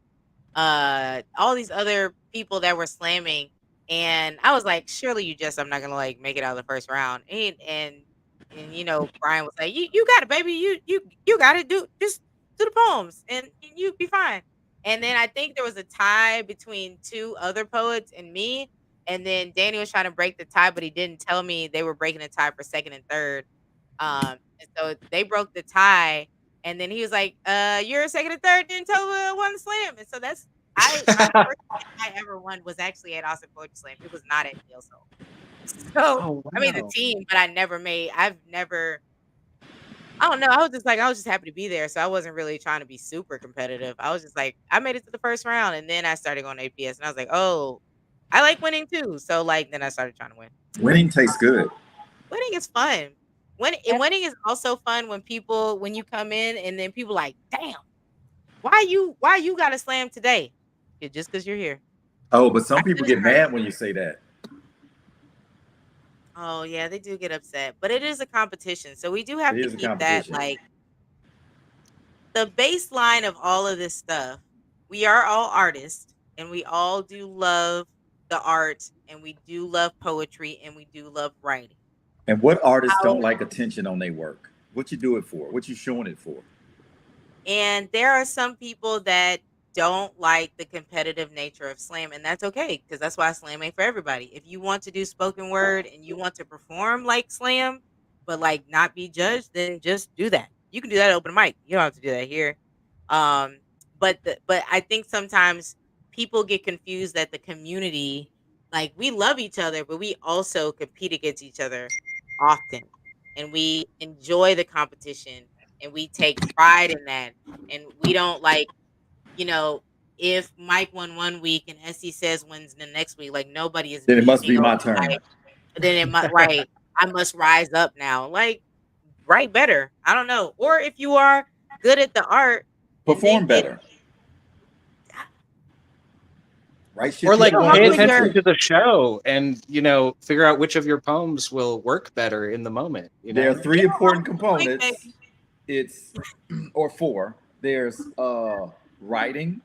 all these other people that were slamming, and I was like, surely I'm not gonna like make it out of the first round. And Brian was like, you got it, baby. You got it. Just do the poems and you be fine. And then I think there was a tie between two other poets and me. And then Danny was trying to break the tie, but he didn't tell me they were breaking the tie for second and third. And so they broke the tie, and then he was like, "You're second and third, didn't tell one slam." And so that's my first slam I ever won was actually at Austin Poetry Slam. It was not at Neil Soul. So Oh, I mean the wow. team, but I've never. I don't know. I was just happy to be there, so I wasn't really trying to be super competitive. I was just like, I made it to the first round, and then I started going to APS, and I was like, oh, I like winning too. So like, then I started trying to win. Winning tastes good. Winning is fun. Winning is also fun when you come in and then people like, damn, why you got a slam today? Yeah, just because you're here. Oh, but some I people just get started- mad when you say that. Oh yeah, they do get upset, but it is a competition, so we do have It to is a keep that competition. like the baseline of all of this stuff. We are all artists, and we all do love the art, and we do love poetry, and we do love writing. And what artists How don't like attention on their work? What you do it for? What you showing it for? And there are some people that don't like the competitive nature of slam, and that's okay because that's why slam ain't for everybody. If you want to do spoken word and you want to perform like slam, but like not be judged, then just do that. You can do that at open mic. You don't have to do that here. Um, but I think sometimes people get confused that the community, like we love each other, but we also compete against each other often, and we enjoy the competition and we take pride in that. And we don't like, you know, if Mike won one week and SC says wins the next week, like nobody is Then it must be beaming over my turn. Mike. Then it might right. I must rise up now. Like write better. I don't know. Or if you are good at the art, and Perform then get better. Right shit. Or like people how pay wanna good listen attention to. to the show and figure out which of your poems will work better in the moment. There are three important Mike, components. baby. It's or four. There's writing,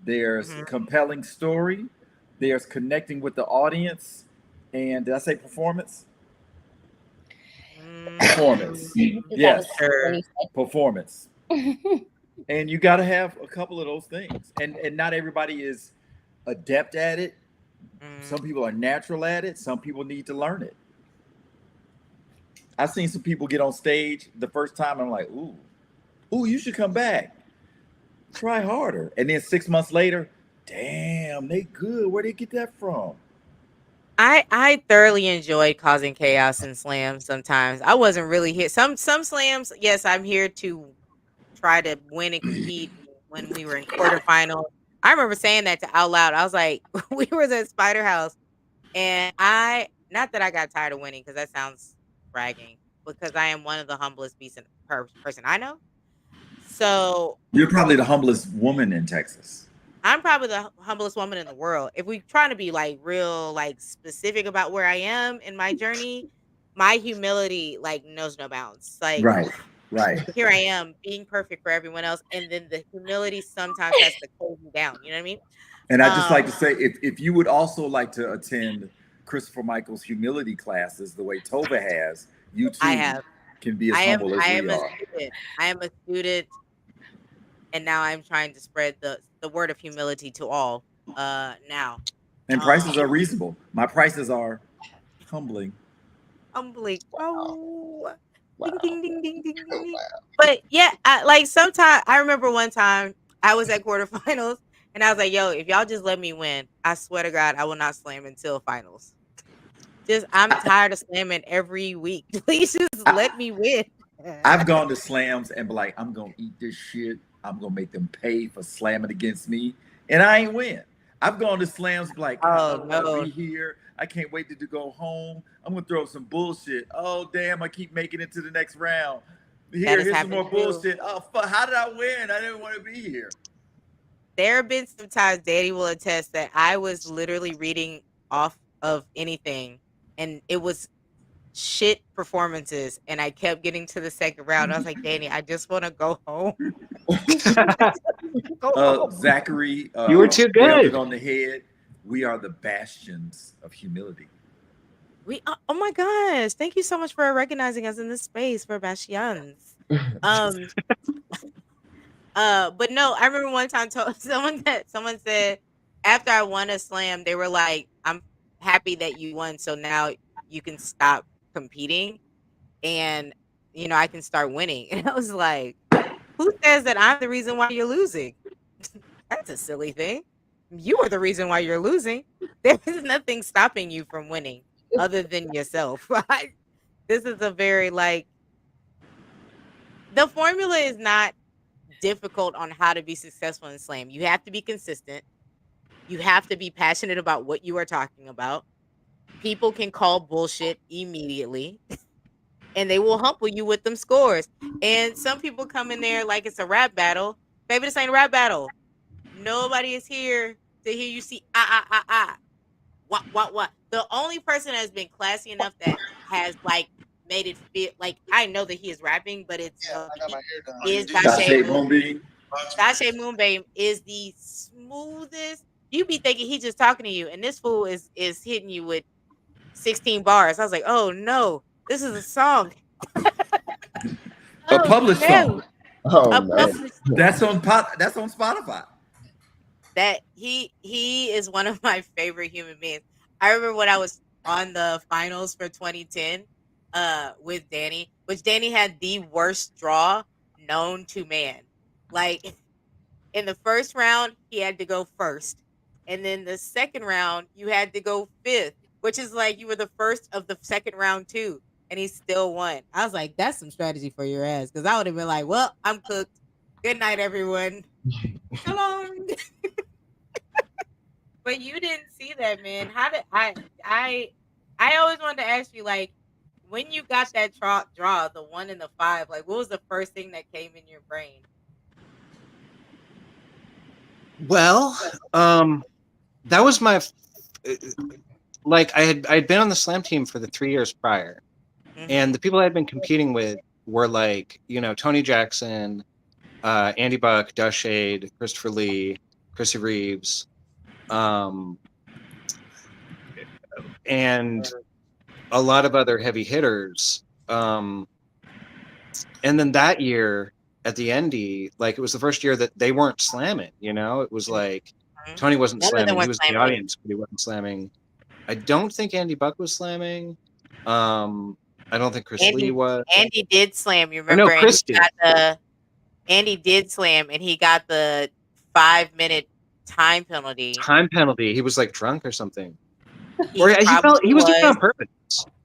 there's Mhm. compelling story, there's connecting with the audience, and did I say performance? Performance. Mm, Yes, When you performance. said- And you got to have a couple of those things. And not everybody is adept at it. Some people are natural at it. Some people need to learn it. I've seen some people get on stage the first time. And I'm like, ooh, you should come back. Try harder. And then 6 months later, damn, they good. Where'd they get that from? I thoroughly enjoyed causing chaos in slams sometimes. I wasn't really here. Some slams, yes, I'm here to try to win and compete. When we were in quarterfinals, I remember saying that to out loud. I was like, we were at Spider House, and not that I got tired of winning because that sounds bragging, because I am one of the humblest person I know. So You're probably the humblest woman in Texas. I'm probably the humblest woman in the world. If we trying to be like real, like specific about where I am in my journey, my humility like knows no bounds. Like Right. here I am being perfect for everyone else, and then the humility sometimes has to cool me down. You know what I mean? And I just like to say, if you would also like to attend Christopher Michael's humility classes the way Tova has, you I too have. can be as humble as I we am a are. student. I am a student, and now I'm trying to spread the word of humility to all. Now, And prices are reasonable. My prices are humbling. humbly. Oh, Wow. ding, ding, ding, ding, ding, ding, ding. But yeah, like sometimes I remember one time I was at quarterfinals, and I was like, "Yo, if y'all just let me win, I swear to God, I will not slam until finals. Just I'm tired of slamming every week. Please just let me win." I've gone to slams and be like, I'm gonna eat this shit. I'm gonna make them pay for slamming against me, and I ain't win. I've gone to slams like, God, I Oh don't want to no, be here. I can't wait to go home. I'm gonna throw some bullshit. Oh damn, I keep making it to the next round. that has Here's some happened more too. bullshit. Oh fuck, how did I win? I didn't want to be here. There have been some times Danny will attest that I was literally reading off of anything, and it was shit performances, and I kept getting to the second round. I was like, Danny, I just want to go home. Go home. Zachary, You were too nailed good. it on the head. We are the bastions of humility. Oh my gosh, thank you so much for recognizing us in this space for Bastions. But no, I remember one time someone said after I won a slam, they were like, "I'm happy that you won, so now you can stop competing, and I can start winning." And I was like, "Who says that I'm the reason why you're losing? That's a silly thing. You are the reason why you're losing. There is nothing stopping you from winning other than yourself." This is a very like the formula is not difficult on how to be successful in slam. You have to be consistent. You have to be passionate about what you are talking about. People can call bullshit immediately and they will humble you with them scores. And some people come in there like it's a rap battle. Baby, this ain't a rap battle. Nobody is here to hear you see what. The only person that has been classy enough that has like made it feel like I know that he is rapping, but it's is Dashe Moonbeam. Dashe Moonbeam is the smoothest. You be thinking he's just talking to you, and this fool is hitting you with 16 bars. I was like, oh no, this is a song. A published song. Oh A no. published song. That's on Spotify. That he is one of my favorite human beings. I remember when I was on the finals for 2010 with Danny, which Danny had the worst draw known to man. Like in the first round, he had to go first. And then the second round, you had to go fifth, which is like you were the first of the second round too. And he still won. I was like, that's some strategy for your ass. Because I would have been like, well, I'm cooked. Good night, everyone. So long. But you didn't see that, man. How did I always wanted to ask you, like, when you got that draw, the 1 and the 5, like, what was the first thing that came in your brain? Well, that was my like I'd been on the slam team for the 3 years prior, and the people I had been competing with were like Tony Jackson, Andy Buck, Dushade, Christopher Lee, Chrissy Reeves, and a lot of other heavy hitters. And then that year at the Indy, like it was the first year that they weren't slamming. It was like Tony wasn't slamming. He was in the audience, but he wasn't slamming. I don't think Andy Buck was slamming. I don't think Chris Lee was. Andy did slam. You remember? No, Chris did. Andy did slam, and he got the 5-minute time penalty. He was like drunk or something. He was doing it on purpose.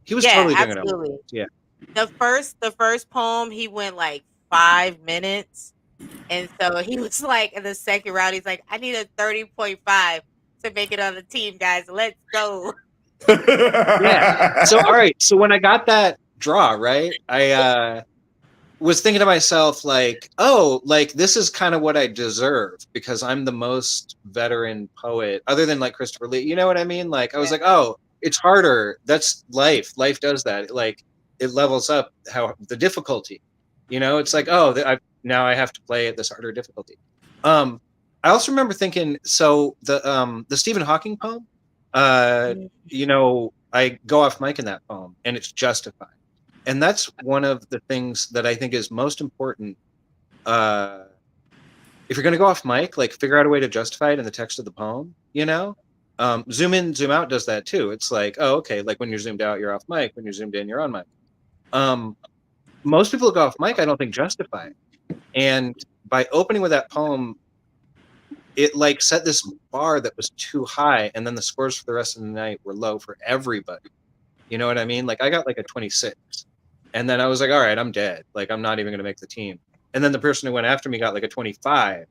He was totally doing it on purpose. Yeah. The first poem, he went like 5 minutes. And so he was like, in the second round, he's like, I need a 30.5 to make it on the team, guys. Let's go. Yeah. So, all right. So when I got that draw, right, was thinking to myself, like, oh, like this is kind of what I deserve because I'm the most veteran poet, other than like Christopher Lee. You know what I mean? Like, I was like, oh, it's harder. That's life. Life does that. It levels up how the difficulty. You know, it's like, oh, now I have to play at this harder difficulty. I also remember thinking, so the Stephen Hawking poem, you know, I go off mic in that poem, and it's justified. And that's one of the things that I think is most important. If you're going to go off mic, like figure out a way to justify it in the text of the poem, you know? Zoom in, zoom out does that too. It's like, oh, okay, like when you're zoomed out, you're off mic. When you're zoomed in, you're on mic. Most people who go off mic, I don't think justify it. And by opening with that poem, it like set this bar that was too high, and then the scores for the rest of the night were low for everybody. You know what I mean? Like I got like a 26. And then I was like, all right, I'm dead. Like, I'm not even going to make the team. And then the person who went after me got like a 25.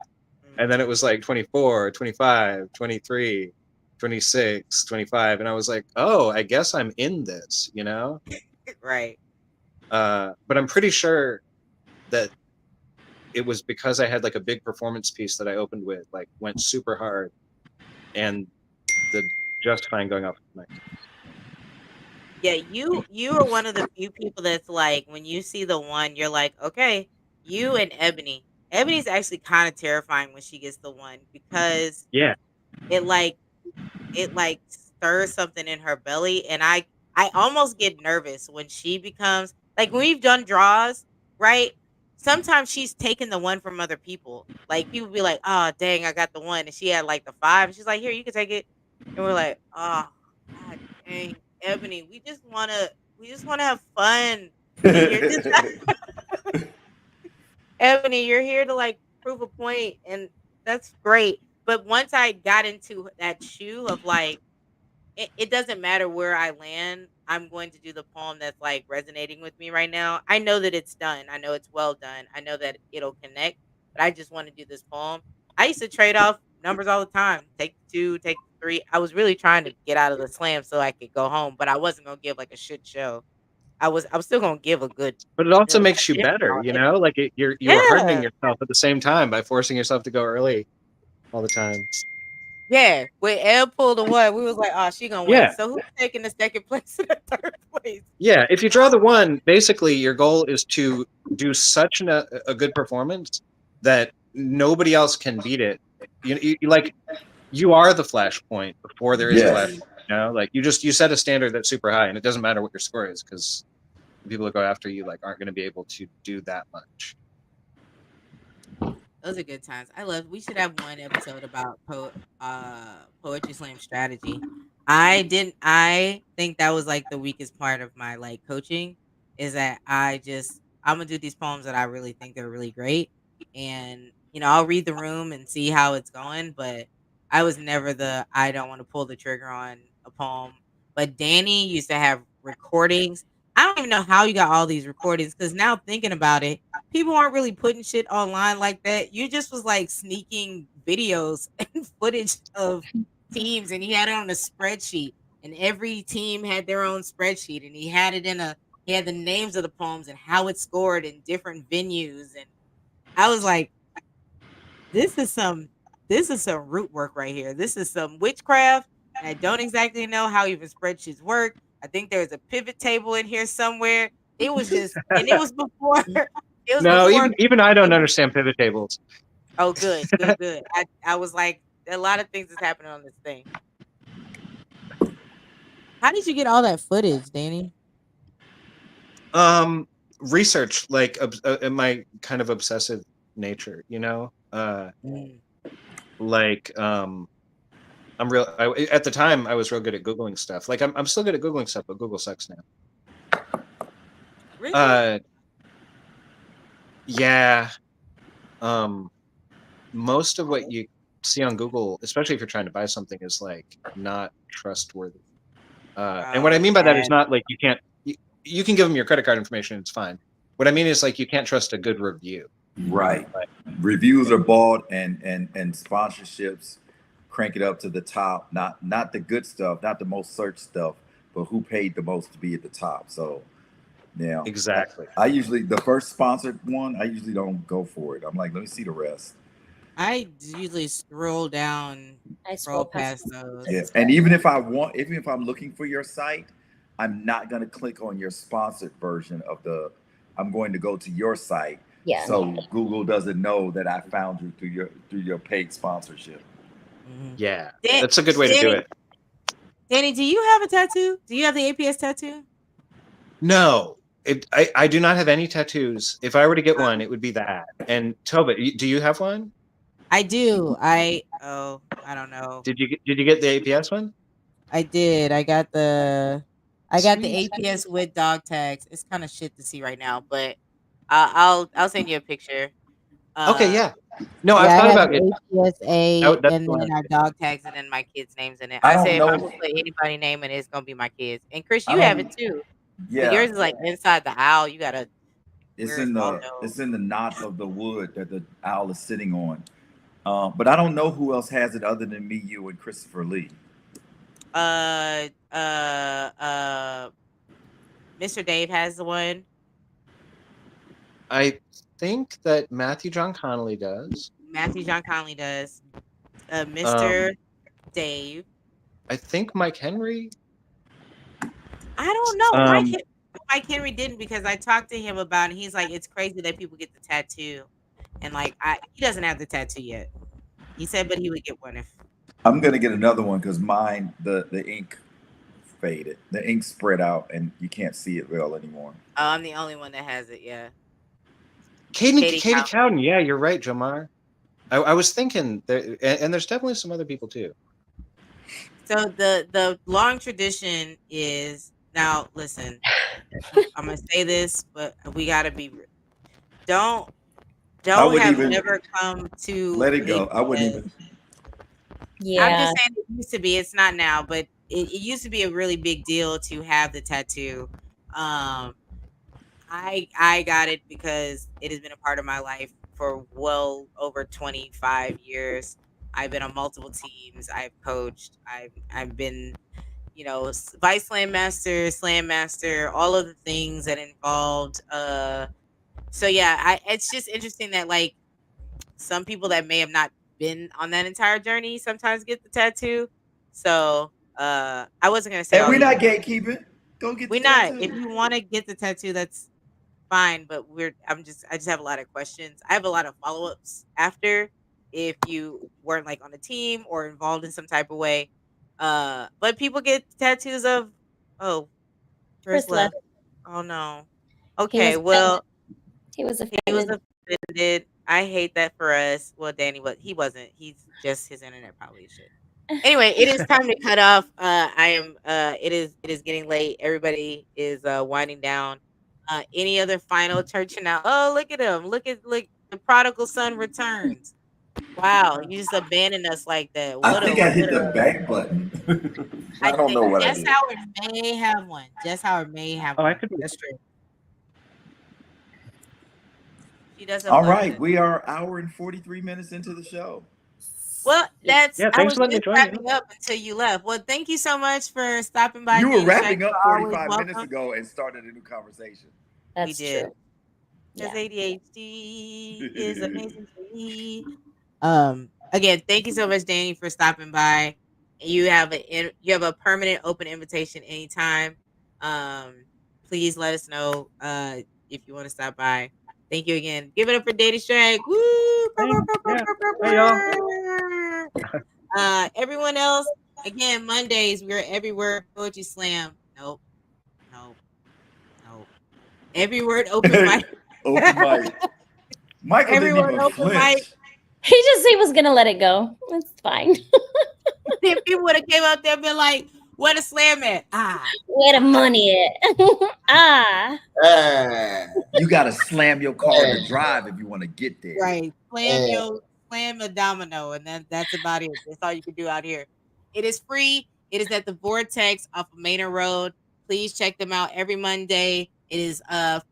And then it was like 24, 25, 23, 26, 25. And I was like, oh, I guess I'm in this, you know? Right. But I'm pretty sure that it was because I had like a big performance piece that I opened with, like went super hard. And the justifying going off mic. Yeah, you are one of the few people that's like when you see the one, you're like, okay, you and Ebony. Ebony's actually kind of terrifying when she gets the one because Yeah. it like stirs something in her belly, and I almost get nervous when she becomes like when we've done draws, right? Sometimes she's taken the one from other people. Like people be like, "Oh, dang, I got the one," and she had like the 5, and she's like, "Here, you can take it," and we're like, "Oh, god dang, Ebony, we just wanna have fun, and you're just Ebony, you're here to like prove a point, and that's great." But once I got into that shoe of like it doesn't matter where I land. I'm going to do the poem that's like resonating with me right now. I know that it's done. I know it's well done. I know that it'll connect, but I just want to do this poem. I used to trade off numbers all the time. Take the 2, take the 3. I was really trying to get out of the slam so I could go home, but I wasn't gonna give like a shit show. I was still gonna give a good. But it also I makes you didn't better, count you it. know? Like you are hardening Yeah, yourself at the same time by forcing yourself to go early all the time. yeah. When Ed pulled the one, we was like, "Oh, she gonna win." Yeah. So who's taking the second place and the third place? Yeah. If you draw the one, basically your goal is to do such a good performance that nobody else can beat it. Like you are the flashpoint before there is a Yes. flashpoint. You know, like you set a standard that's super high, and it doesn't matter what your score is because the people that go after you like aren't going to be able to do that much. Those are good times. We should have one episode about poetry slam strategy. I think that was like the weakest part of my like coaching is that I'm gonna do these poems that I really think they're really great. And I'll read the room and see how it's going, but I was never I don't want to pull the trigger on a poem. But Danny used to have recordings. I don't even know how you got all these recordings because now thinking about it, people aren't really putting shit online like that. You just was like sneaking videos and footage of teams, and he had it on a spreadsheet, and every team had their own spreadsheet, and he had the names of the poems and how it scored in different venues, and I was like, this is some root work right here. This is some witchcraft, and I don't exactly know how even spreadsheets work. I think there's a pivot table in here somewhere. It was just, and it was before. It was No, before. even I don't understand pivot tables. Oh, good, good, good. I was like, a lot of things is happening on this thing. How did you get all that footage, Danny? Research, like my kind of obsessive nature, you know. Like at the time I was real good at googling stuff. Like I'm still good at googling stuff, but Google sucks now. Really? Yeah. Most of what you see on Google, especially if you're trying to buy something, is like not trustworthy. And what I mean by that is not like you can give them your credit card information, it's fine. What I mean is like you can't trust a good review. Right. Reviews are bought and sponsorships crank it up to the top. Not the good stuff, not the most searched stuff, but who paid the most to be at the top. So Yeah, Exactly. I usually the first sponsored one. I usually don't go for it. I'm like, let me see the rest. I usually scroll down, I scroll scroll past past those. Yeah, and even if I'm looking for your site, I'm not going to click on your sponsored version of the. I'm going to go to your site, Yeah. so Google doesn't know that I found you through your paid sponsorship. Mhm. Yeah, Dan- that's a good way to do Danny, it. Danny, do you have a tattoo? Do you have the APS tattoo? No, I do not have any tattoos. If I were to get one, it would be that. And Tobit, do you have one? I do. I don't know. Did you get the APS one? I did. I got the Sweet. APS with dog tags. It's kind of shit to see right now, but I'll send you a picture. Okay, Uh, yeah. No, I've yeah, I thought have about it. the APSA That's and the one I then was our getting. dog tags and then my kids' names in it. I I don't say if I'm know. gonna put anybody's name in it, it's gonna be my kids. And Chris, I you have it don't. too, but Yeah, yours is like inside the owl. You gotta where's Waldo? it's in the knot of the wood that the owl is sitting on. But I don't know who else has it other than me, you, and Christopher Lee. Uh, uh, uh, Mr. Dave has the one. I think that Matthew John Connolly does. Matthew John Conley does. Mr. Um, Dave. I think Mike Henry. I don't know. Um, Mike Henry didn't because I talked to him about it. He's like, it's crazy that people get the tattoo, and like, he doesn't have the tattoo yet. He said, but he would get one if. I'm gonna get another one because mine the ink faded, the ink spread out, and you can't see it well anymore. Oh, I'm the only one that has it. Yeah. Katie Cowden. Cowden. Yeah, you're right, Jomar. I was thinking there, and there's definitely some other people too. So the long tradition is now. Listen, I'm gonna say this, but we gotta be. Don't I wouldn't have even never come to let it go. I wouldn't even. Yeah. I'm just saying it used to be. It's not now, but it used to be a really big deal to have the tattoo. I got it because it has been a part of my life for well over 25 years. I've been on multiple teams. I've coached. I've been, vice slam master, all of the things that involved. So yeah, it's just interesting that like some people that may have not been on that entire journey sometimes get the tattoo. So I wasn't gonna say And all we're these. not gatekeeping. Go get the We're not. If tattoo. you want to get the tattoo, that's fine. But I just have a lot of questions. I have a lot of follow ups after if you weren't like on a team or involved in some type of way. But people get tattoos of oh, Chris Chris left. left. Oh no. He was Okay, well, he was he was offended. offended. I hate that for us. Well, Danny he wasn't. He's just his internet probably is shit. Anyway, it is time to cut off. I am it is getting late. Everybody is winding down. Any other final church now? Oh, look at him. Look the prodigal son returns. Wow, you just abandoned us like that. I What think a I hit the back button. I I don't think know what I Jess did. Howard may have one. Jess Howard may have Oh, I one. could be. That's true. She does have All love right, it. we are hour and 43 minutes into the show. Well, Yeah, I thanks was for letting me just join you. wrapping up until you left. Well, thank you so much for stopping by, You were Danny Shank. wrapping up You're always 45 minutes welcome. ago and started a new conversation. That's We did. true. Because Yeah. ADHD is amazing to me. Again, thank you so much, Danny, for stopping by. You have a permanent open invitation anytime. Please let us know if you want to stop by. Thank you again. Give it up for Danny Shank. Woo! Thanks. Yeah. Hey, y'all. Everyone else, again, Mondays we're everywhere poetry slam. Nope. Every word open mic. Open mic. Michael didn't Everyone even open mic. flinch. He was gonna let it go. It's fine. If people would have came out there and been like, "Where the slam at?" Where the money at? You got to slam your car to drive if you want to get there. Right. Slam a domino, and that's about it. That's all you can do out here. It is free. It is at the Vortex off of Manor Road. Please check them out every Monday. It is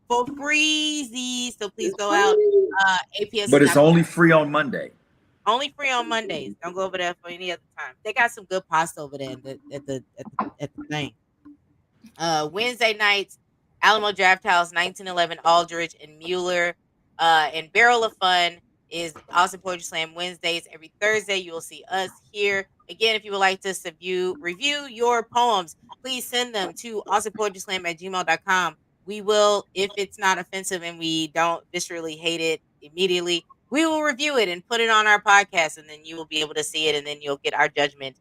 for free. So please go out. APS. But it's only free on Monday. Only free on Mondays. Don't go over there for any other time. They got some good pasta over there at the thing. Wednesday nights Alamo Draft House, 1911 Aldridge and Mueller. And Barrel of Fun is Austin Poetry Slam Wednesdays. Every Thursday, you will see us here. Again, if you would like to review your poems, please send them to austinpoetryslam@gmail.com. We will, if it's not offensive and we don't viscerally hate it immediately, we will review it and put it on our podcast, and then you will be able to see it, and then you'll get our judgment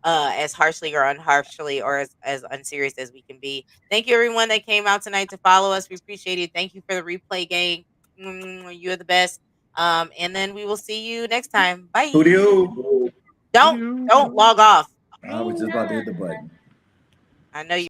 as harshly or unharshly or as unserious as we can be. Thank you, everyone that came out tonight to follow us. We appreciate it. Thank you for the replay gang. You're the best. And then we will see you next time. Bye. Studio. Don't log off. I was just about to hit the button. I know you.